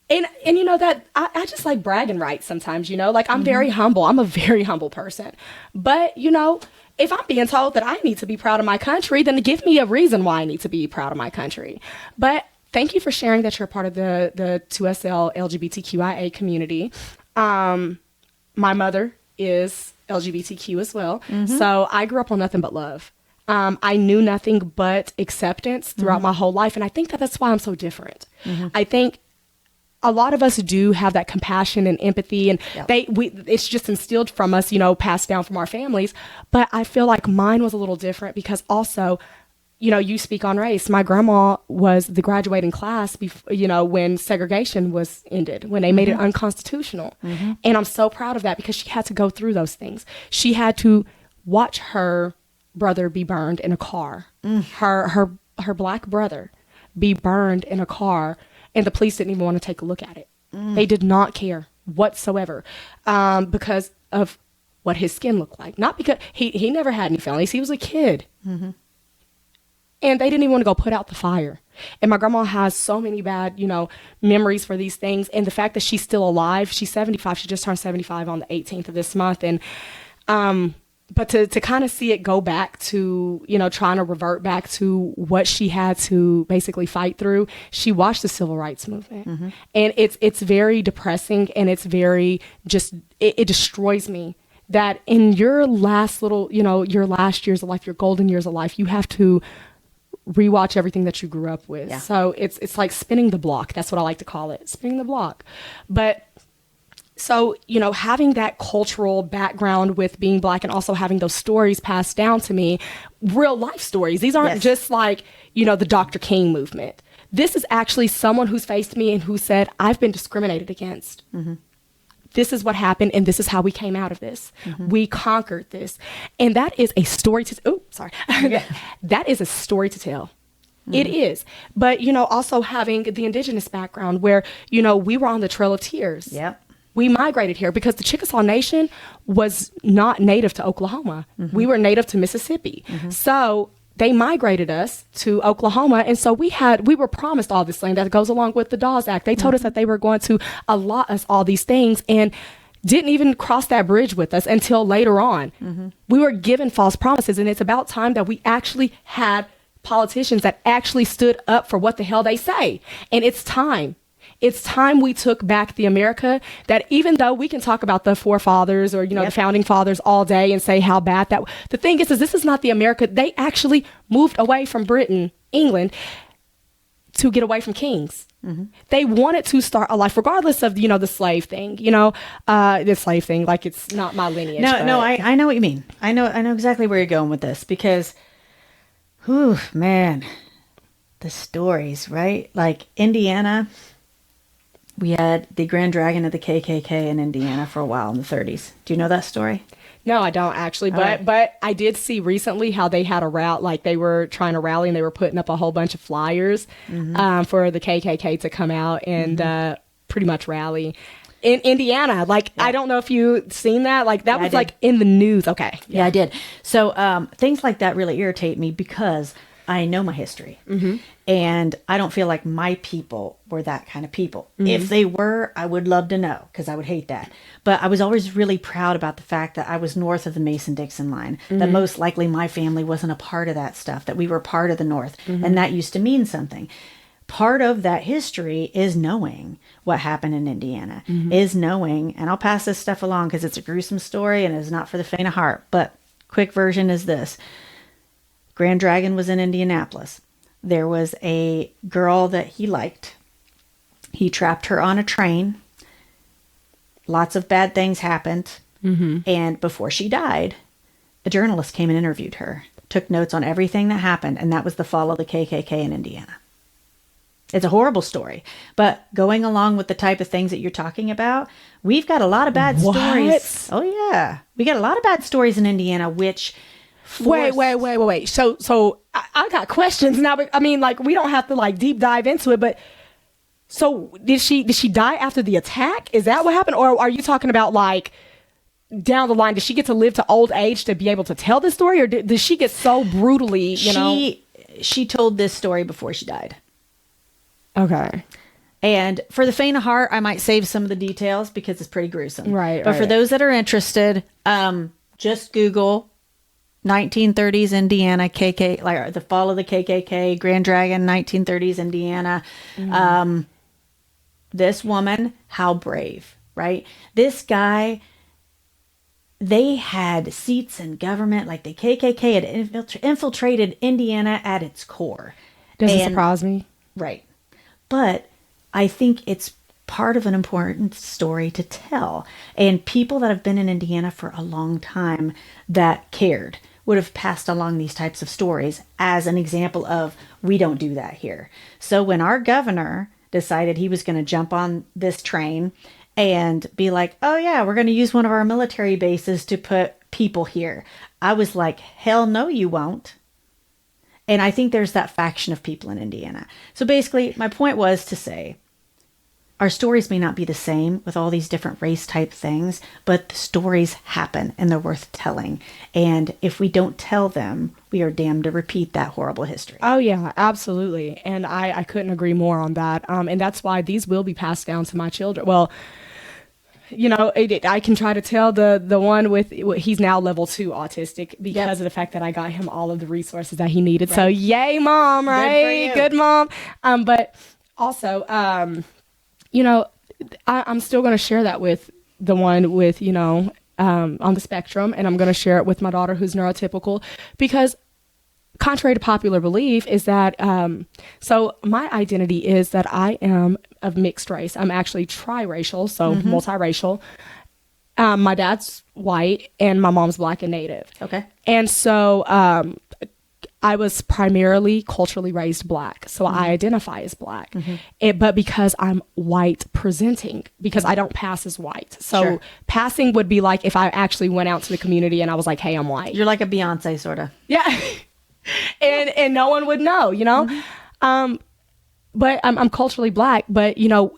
And you know that I just like bragging rights sometimes, you know, like I'm very humble. I'm a very humble person. But, you know, if I'm being told that I need to be proud of my country, then give me a reason why I need to be proud of my country. But thank you for sharing that you're a part of the 2SL LGBTQIA community. My mother is LGBTQ as well. So I grew up on nothing but love. I knew nothing but acceptance throughout my whole life. And I think that that's why I'm so different. I think a lot of us do have that compassion and empathy, and it's just instilled from us, you know, passed down from our families. But I feel like mine was a little different because also, you know, you speak on race. My grandma was the graduating class, you know, when segregation was ended, when they made it unconstitutional. And I'm so proud of that because she had to go through those things. She had to watch her brother be burned in a car, her black brother be burned in a car. And the police didn't even want to take a look at it. They did not care whatsoever because of what his skin looked like. Not because he never had any felonies. He was a kid. And they didn't even want to go put out the fire. And my grandma has so many bad, memories for these things. And the fact that she's still alive, she's 75. She just turned 75 on the 18th of this month. And, but to kind of see it go back to, trying to revert back to what she had to basically fight through, she watched the civil rights movement. And it's very depressing, and it's very it destroys me that in your last your last years of life, your golden years of life, you have to rewatch everything that you grew up with. Yeah. So it's like spinning the block. That's what I like to call it, spinning the block. But so, having that cultural background with being Black and also having those stories passed down to me, real life stories. These aren't just like, the Dr. King movement. This is actually someone who's faced me and who said, I've been discriminated against. This is what happened, and this is how we came out of this. We conquered this. And that is a story to that is a story to tell. It is. But, also having the Indigenous background where, we were on the Trail of Tears. Yep. We migrated here because the Chickasaw Nation was not native to Oklahoma. We were native to Mississippi. So they migrated us to Oklahoma. And so we were promised all this land that goes along with the Dawes Act. They told us that they were going to allot us all these things and didn't even cross that bridge with us until later on. We were given false promises. And it's about time that we actually had politicians that actually stood up for what the hell they say. And it's time. It's time we took back the America that, even though we can talk about the forefathers or, the founding fathers all day and say how bad that, the thing is this is not the America. They actually moved away from Britain, England, to get away from kings. They wanted to start a life regardless of, the slave thing, the slave thing, like it's not my lineage. No, I know what you mean. I know exactly where you're going with this because, whew, man, the stories, right? Like Indiana. We had the Grand Dragon of the KKK in Indiana for a while in the 30s. Do you know that story? No, I don't actually. But I did see recently how they had a route, like they were trying to rally and they were putting up a whole bunch of flyers for the KKK to come out and pretty much rally. In Indiana, I don't know if you've seen that. Like that was like in the news. Okay. Yeah, I did. So things like that really irritate me because I know my history. And I don't feel like my people were that kind of people. If they were, I would love to know because I would hate that. But I was always really proud about the fact that I was north of the Mason-Dixon line, that most likely my family wasn't a part of that stuff, that we were part of the North. And that used to mean something. Part of that history is knowing what happened in Indiana, is knowing, and I'll pass this stuff along because it's a gruesome story and it's not for the faint of heart. But quick version is this. Grand Dragon was in Indianapolis. There was a girl that he liked. He trapped her on a train. Lots of bad things happened. And before she died, a journalist came and interviewed her, took notes on everything that happened, and that was the fall of the KKK in Indiana. It's a horrible story, but going along with the type of things that you're talking about, we've got a lot of bad stories. Oh yeah. We got a lot of bad stories in Indiana, which... Wait. So I got questions now. But I mean, we don't have to deep dive into it. But so did she die after the attack? Is that what happened, or are you talking about down the line? Did she get to live to old age to be able to tell this story, or did she get so brutally? She told this story before she died. Okay. And for the faint of heart, I might save some of the details because it's pretty gruesome. Right. But for those that are interested, just Google 1930s Indiana KK, the fall of the KKK, Grand Dragon, 1930s Indiana. This woman, how brave, right? This guy, they had seats in government, the KKK had infiltrated Indiana at its core. Doesn't surprise me. Right. But I think it's part of an important story to tell. And people that have been in Indiana for a long time that cared would have passed along these types of stories as an example of, we don't do that here. So when our governor decided he was going to jump on this train and be like, oh yeah, we're going to use one of our military bases to put people here, I was like, hell no, you won't. And I think there's that faction of people in Indiana. So basically, my point was to say, our stories may not be the same with all these different race type things, but the stories happen and they're worth telling. And if we don't tell them, we are damned to repeat that horrible history. Oh, yeah, absolutely. And I couldn't agree more on that. And that's why these will be passed down to my children. Well, you know, I can try to tell the one with, he's now level 2 autistic because of the fact that I got him all of the resources that he needed. Right. So yay, mom, right? Good mom. But also, you know, I'm still going to share that with the one with, you know, on the spectrum. And I'm going to share it with my daughter who's neurotypical, because contrary to popular belief is that, so my identity is that I am of mixed race. I'm actually triracial, so multiracial. My dad's white and my mom's Black and Native. Okay. And so I was primarily culturally raised Black, so I identify as Black. But because I'm white presenting, because I don't pass as white. So passing would be like if I actually went out to the community and I was like, hey, I'm white. You're like a Beyonce, sort of. Yeah. and no one would know, you know? But I'm culturally Black, but, you know,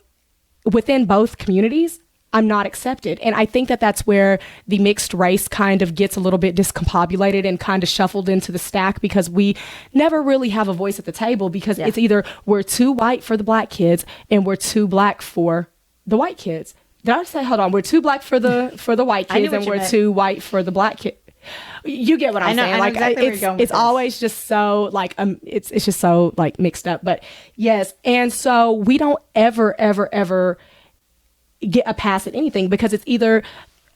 within both communities, I'm not accepted. And I think that that's where the mixed race kind of gets a little bit discombobulated and kind of shuffled into the stack, because we never really have a voice at the table, because it's either we're too white for the Black kids and we're too Black for the white kids. Did I say, hold on, we're too Black for the white kids and we're too white for the Black kids. You get what I'm saying. Like, exactly it's always just so like, it's just so like mixed up, but yes. And so we don't ever get a pass at anything, because it's either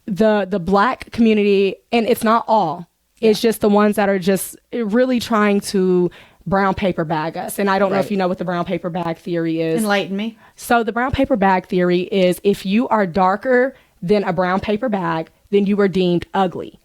the Black community, and it's not all, it's just the ones that are just really trying to brown paper bag us. And I don't know if you know what the brown paper bag theory is. Enlighten me. So the brown paper bag theory is if you are darker than a brown paper bag, then you are deemed ugly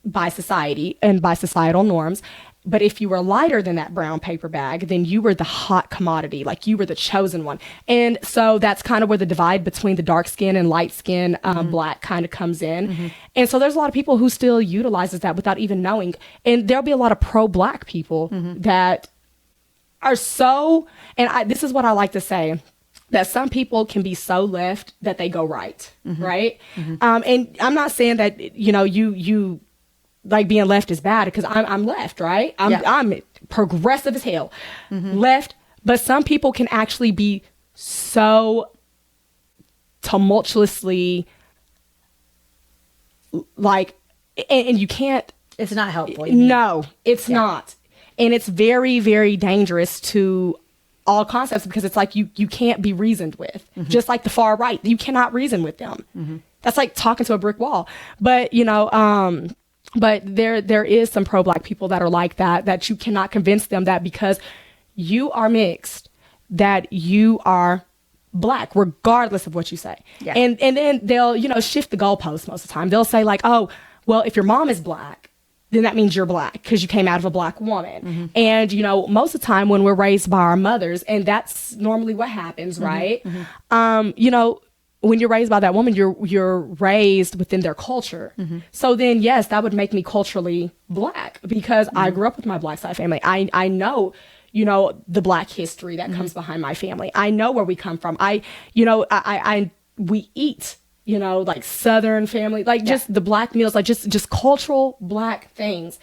by society and by societal norms. But if you were lighter than that brown paper bag, then you were the hot commodity, like you were the chosen one. And so that's kind of where the divide between the dark skin and light skin Black kind of comes in. And so there's a lot of people who still utilizes that without even knowing. And there'll be a lot of pro-Black people that are so, and this is what I like to say, that some people can be so left that they go right, right? And I'm not saying that, you know, you like being left is bad, because I'm left, right? I'm progressive as hell, left. But some people can actually be so tumultuously like, and you can't. It's not helpful. No, it's not. And it's very, very dangerous to all concepts, because it's like you can't be reasoned with. Just like the far right, you cannot reason with them. That's like talking to a brick wall. But, you know, but there is some pro-Black people that are like that you cannot convince them that because you are mixed, that you are Black, regardless of what you say. And then they'll, you know, shift the goalposts most of the time. They'll say like, oh, well, if your mom is Black, then that means you're Black because you came out of a Black woman. And, you know, most of the time when we're raised by our mothers, and that's normally what happens, right? You know, when you're raised by that woman, you're raised within their culture. So then, yes, that would make me culturally Black, because I grew up with my Black side family. I know, you know, the Black history that comes behind my family. I know where we come from. We eat, you know, like Southern family, like just the Black meals, like just cultural Black things.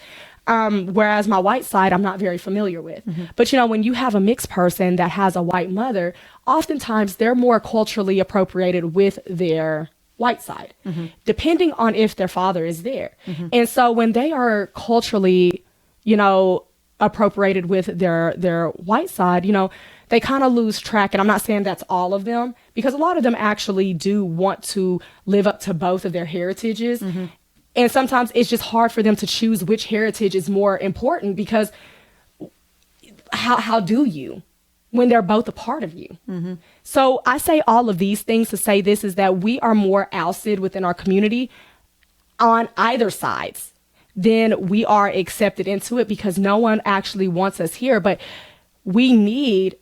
Whereas my white side, I'm not very familiar with. But, you know, when you have a mixed person that has a white mother, oftentimes they're more culturally appropriated with their white side, depending on if their father is there. And so when they are culturally, you know, appropriated with their white side, you know, they kind of lose track. And I'm not saying that's all of them, because a lot of them actually do want to live up to both of their heritages. And sometimes it's just hard for them to choose which heritage is more important, because how do you when they're both a part of you? So I say all of these things to say this is that we are more ousted within our community on either sides than we are accepted into it, because no one actually wants us here. But we need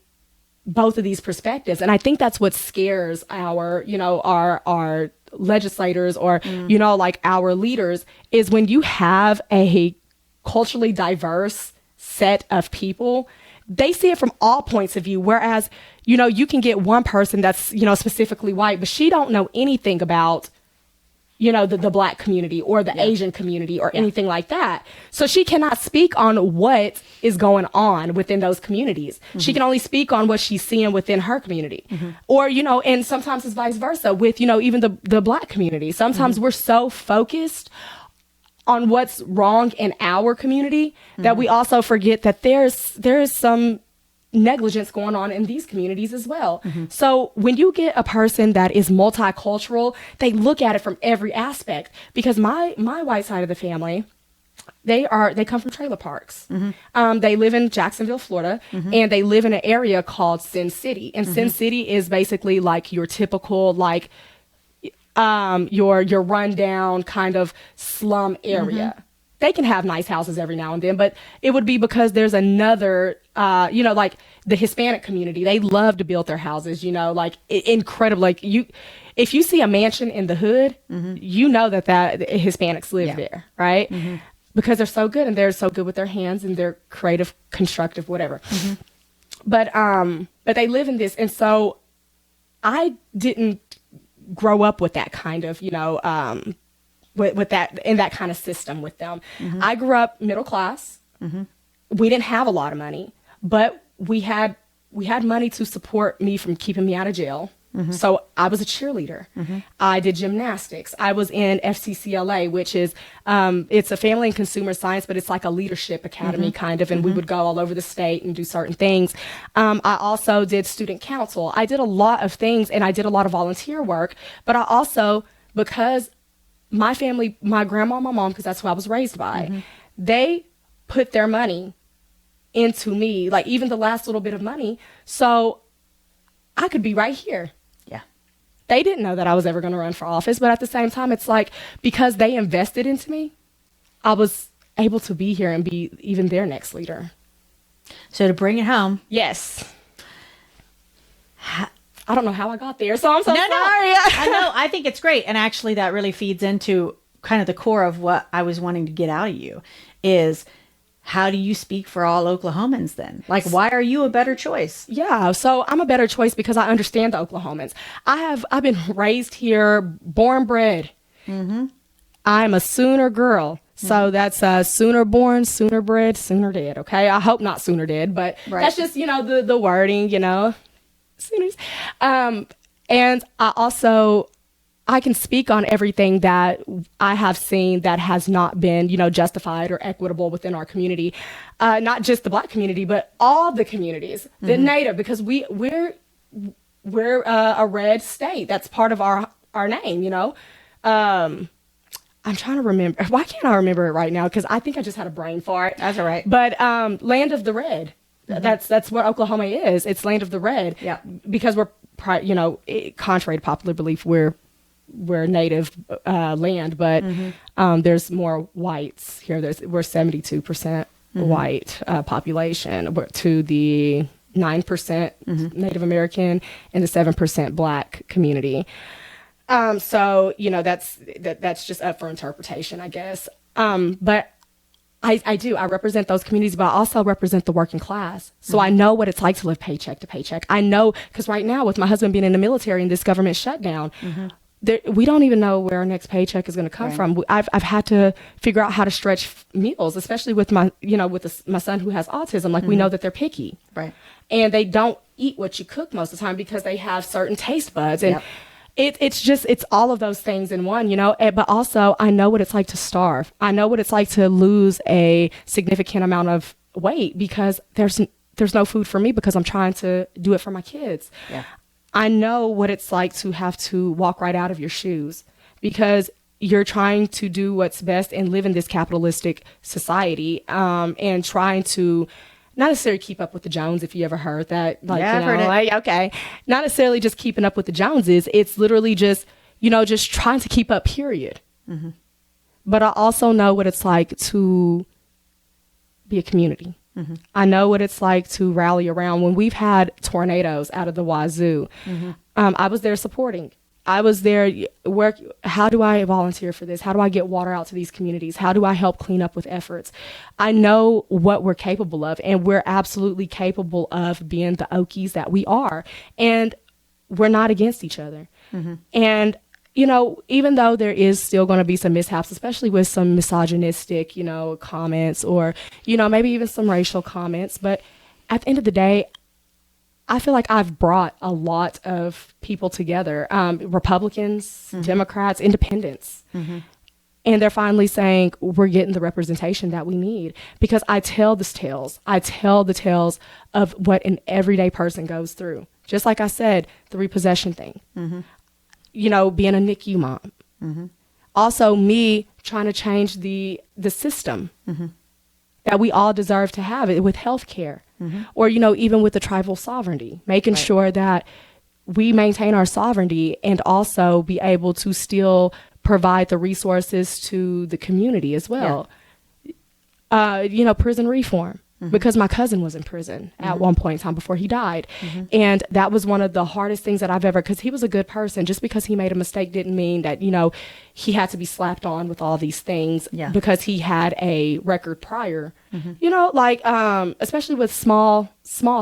both of these perspectives. And I think that's what scares our, you know, our legislators or, you know, like our leaders, is when you have a culturally diverse set of people, they see it from all points of view. Whereas, you can get one person that's, specifically white, but she don't know anything about, the Black community or the Asian community or anything like that. So she cannot speak on what is going on within those communities. She can only speak on what she's seeing within her community. Or, and sometimes it's vice versa with, even the Black community. Sometimes we're so focused on what's wrong in our community that we also forget that there's some negligence going on in these communities as well. So when you get a person that is multicultural, they look at it from every aspect, because my white side of the family, they come from trailer parks. They live in Jacksonville, Florida, and they live in an area called Sin City. And Sin City is basically like your typical, like, your rundown kind of slum area. They can have nice houses every now and then, but it would be because there's another, like the Hispanic community, they love to build their houses, like incredible. Like if you see a mansion in the hood, that Hispanics live there, right? Because they're so good, and they're so good with their hands, and they're creative, constructive, whatever. But they live in this. And so I didn't grow up with that kind of, with that, in that kind of system with them. I grew up middle class. We didn't have a lot of money, but we had money to support me from keeping me out of jail. So I was a cheerleader. I did gymnastics. I was in FCCLA, which is, it's a family and consumer science, but it's like a leadership academy kind of, and we would go all over the state and do certain things. I also did student council. I did a lot of things, and I did a lot of volunteer work, but I also, because my family, my grandma, my mom, because that's who I was raised by, they put their money into me, like even the last little bit of money, so I could be right here. They didn't know that I was ever going to run for office, but at the same time, it's like, because they invested into me, I was able to be here and be even their next leader. So to bring it home. Yes. I don't know how I got there, so I'm so sorry. I know. I think it's great. And actually that really feeds into kind of the core of what I was wanting to get out of you is, how do you speak for all Oklahomans then? Like, why are you a better choice? Yeah, so I'm a better choice because I understand the Oklahomans. I've been raised here, born bred. I'm a Sooner girl. So that's sooner born, sooner bred, sooner dead. Okay, I hope not sooner dead, but that's just, the wording, Sooners. And I can speak on everything that I have seen that has not been, justified or equitable within our community. Not just the Black community, but all the communities, the Native, because we're a red state. That's part of our name, I'm trying to remember. Why can't I remember it right now? Because I think I just had a brain fart. That's all right. But Land of the Red. That's what Oklahoma is. It's Land of the Red. Yeah. Because we're, contrary to popular belief, we're native land, but there's more whites here. We're 72% white population to the 9% Native American and the 7% Black community. So that's just up for interpretation, I guess. But I represent those communities, but I also represent the working class. So I know what it's like to live paycheck to paycheck. I know, because right now with my husband being in the military and this government shutdown, we don't even know where our next paycheck is going to come from. I've had to figure out how to stretch meals, especially with my, my son who has autism. Like we know that they're picky, right? And they don't eat what you cook most of the time because they have certain taste buds. And it's all of those things in one, but also I know what it's like to starve. I know what it's like to lose a significant amount of weight because there's no food for me because I'm trying to do it for my kids. Yeah. I know what it's like to have to walk right out of your shoes because you're trying to do what's best and live in this capitalistic society, and trying to not necessarily keep up with the Jones, if you ever heard that. Like, yeah, I've heard it. Like, okay. Not necessarily just keeping up with the Joneses. It's literally just, just trying to keep up, period. But I also know what it's like to be a community. I know what it's like to rally around. When we've had tornadoes out of the wazoo, I was there supporting. I was there. How do I volunteer for this? How do I get water out to these communities? How do I help clean up with efforts? I know what we're capable of, and we're absolutely capable of being the Okies that we are. And we're not against each other. And, you know, even though there is still going to be some mishaps, especially with some misogynistic, you know, comments or, you know, maybe even some racial comments. But at the end of the day, I feel like I've brought a lot of people together, Republicans, Democrats, independents. And they're finally saying, we're getting the representation that we need. Because I tell the tales. I tell the tales of what an everyday person goes through. Just like I said, the repossession thing. You know, being a NICU mom. Also, me trying to change the system that we all deserve to have it with health care. Or, you know, even with the tribal sovereignty, making sure that we maintain our sovereignty and also be able to still provide the resources to the community as well. You know, prison reform. Because my cousin was in prison at one point in time before he died. And that was one of the hardest things that I've ever, because he was a good person. Just because he made a mistake didn't mean that, you know, he had to be slapped on with all these things because he had a record prior. You know, like, especially with small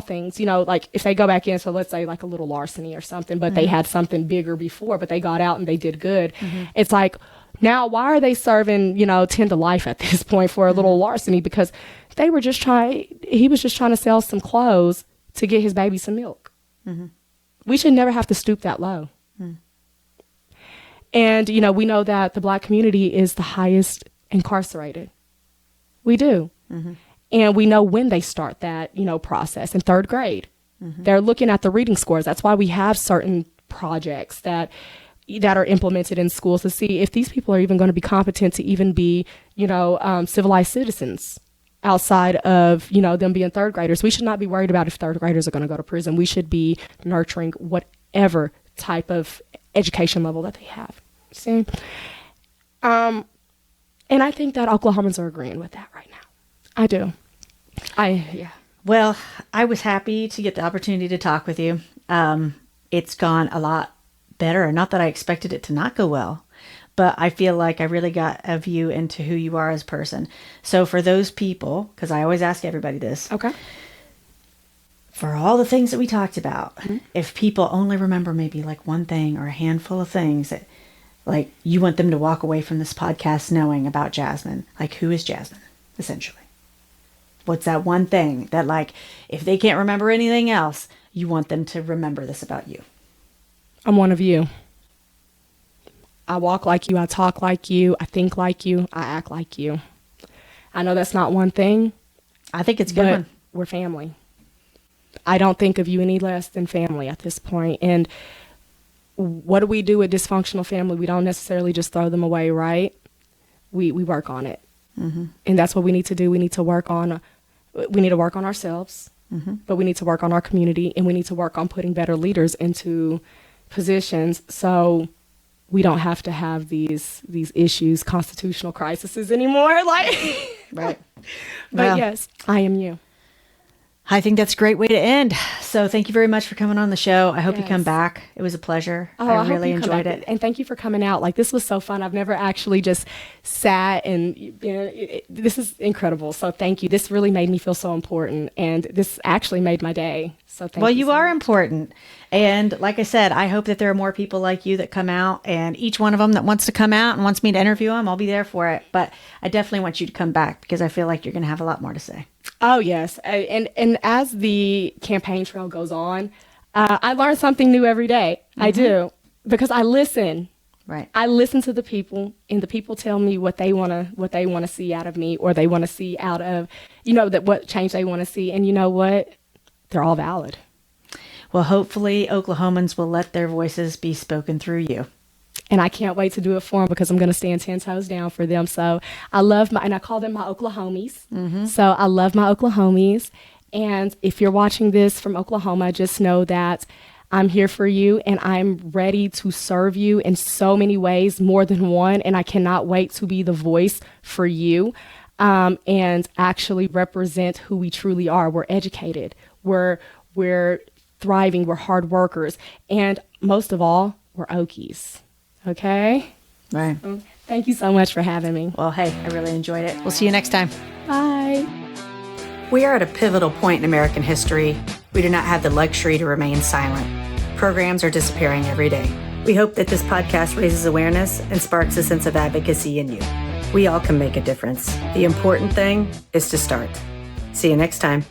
things, you know, like if they go back in, so let's say like a little larceny or something, but they had something bigger before, but they got out and they did good. It's like, now, why are they serving, you know, 10 to life at this point for a little larceny? Because he was just trying to sell some clothes to get his baby some milk. We should never have to stoop that low. And, you know, we know that the Black community is the highest incarcerated. We do. And we know when they start that, you know, process in third grade. They're looking at the reading scores. That's why we have certain projects that are implemented in schools to see if these people are even going to be competent to even be, you know, civilized citizens outside of, you know, them being third graders. We should not be worried about if third graders are going to go to prison. We should be nurturing whatever type of education level that they have. See? And I think that Oklahomans are agreeing with that right now. I do. Well, I was happy to get the opportunity to talk with you. It's gone a lot better. Not that I expected it to not go well, but I feel like I really got a view into who you are as a person. So for those people, because I always ask everybody this. Okay. For all the things that we talked about, if people only remember maybe like one thing or a handful of things that like you want them to walk away from this podcast knowing about Jasmine, like who is Jasmine, essentially? What's that one thing that like, if they can't remember anything else, you want them to remember this about you? I'm one of you. I walk like you. I talk like you. I think like you. I act like you. I know that's not one thing. I think it's a good one. We're family. I don't think of you any less than family at this point. And what do we do with dysfunctional family? We don't necessarily just throw them away, right? We work on it. And that's what we need to do. We need to work on ourselves, but we need to work on our community, and we need to work on putting better leaders into positions so we don't have to have these issues, constitutional crises anymore. Like, right. But yes, I am you. I think that's a great way to end. So thank you very much for coming on the show. I hope you come back. It was a pleasure. I really enjoyed it. And thank you for coming out. Like, this was so fun. I've never actually just sat and, you know, this is incredible. So thank you. This really made me feel so important. And this actually made my day. So thank you. Well, you are important. And like I said, I hope that there are more people like you that come out, and each one of them that wants to come out and wants me to interview them, I'll be there for it. But I definitely want you to come back because I feel like you're going to have a lot more to say. Oh, yes. And as the campaign trail goes on, I learn something new every day. I do, because I listen. Right. I listen to the people, and the people tell me what they want to see out of me, or they want to see out of, you know, that what change they want to see. And you know what? They're all valid. Well, hopefully Oklahomans will let their voices be spoken through you. And I can't wait to do it for them, because I'm going to stand 10 toes down for them. So I love and I call them my Oklahomies. So I love my Oklahomies. And if you're watching this from Oklahoma, just know that I'm here for you, and I'm ready to serve you in so many ways, more than one. And I cannot wait to be the voice for you, and actually represent who we truly are. We're educated. We're thriving. We're hard workers. And most of all, we're Okies. Okay? Right. Thank you so much for having me. Well, hey, I really enjoyed it. We'll see you next time. Bye. We are at a pivotal point in American history. We do not have the luxury to remain silent. Programs are disappearing every day. We hope that this podcast raises awareness and sparks a sense of advocacy in you. We all can make a difference. The important thing is to start. See you next time.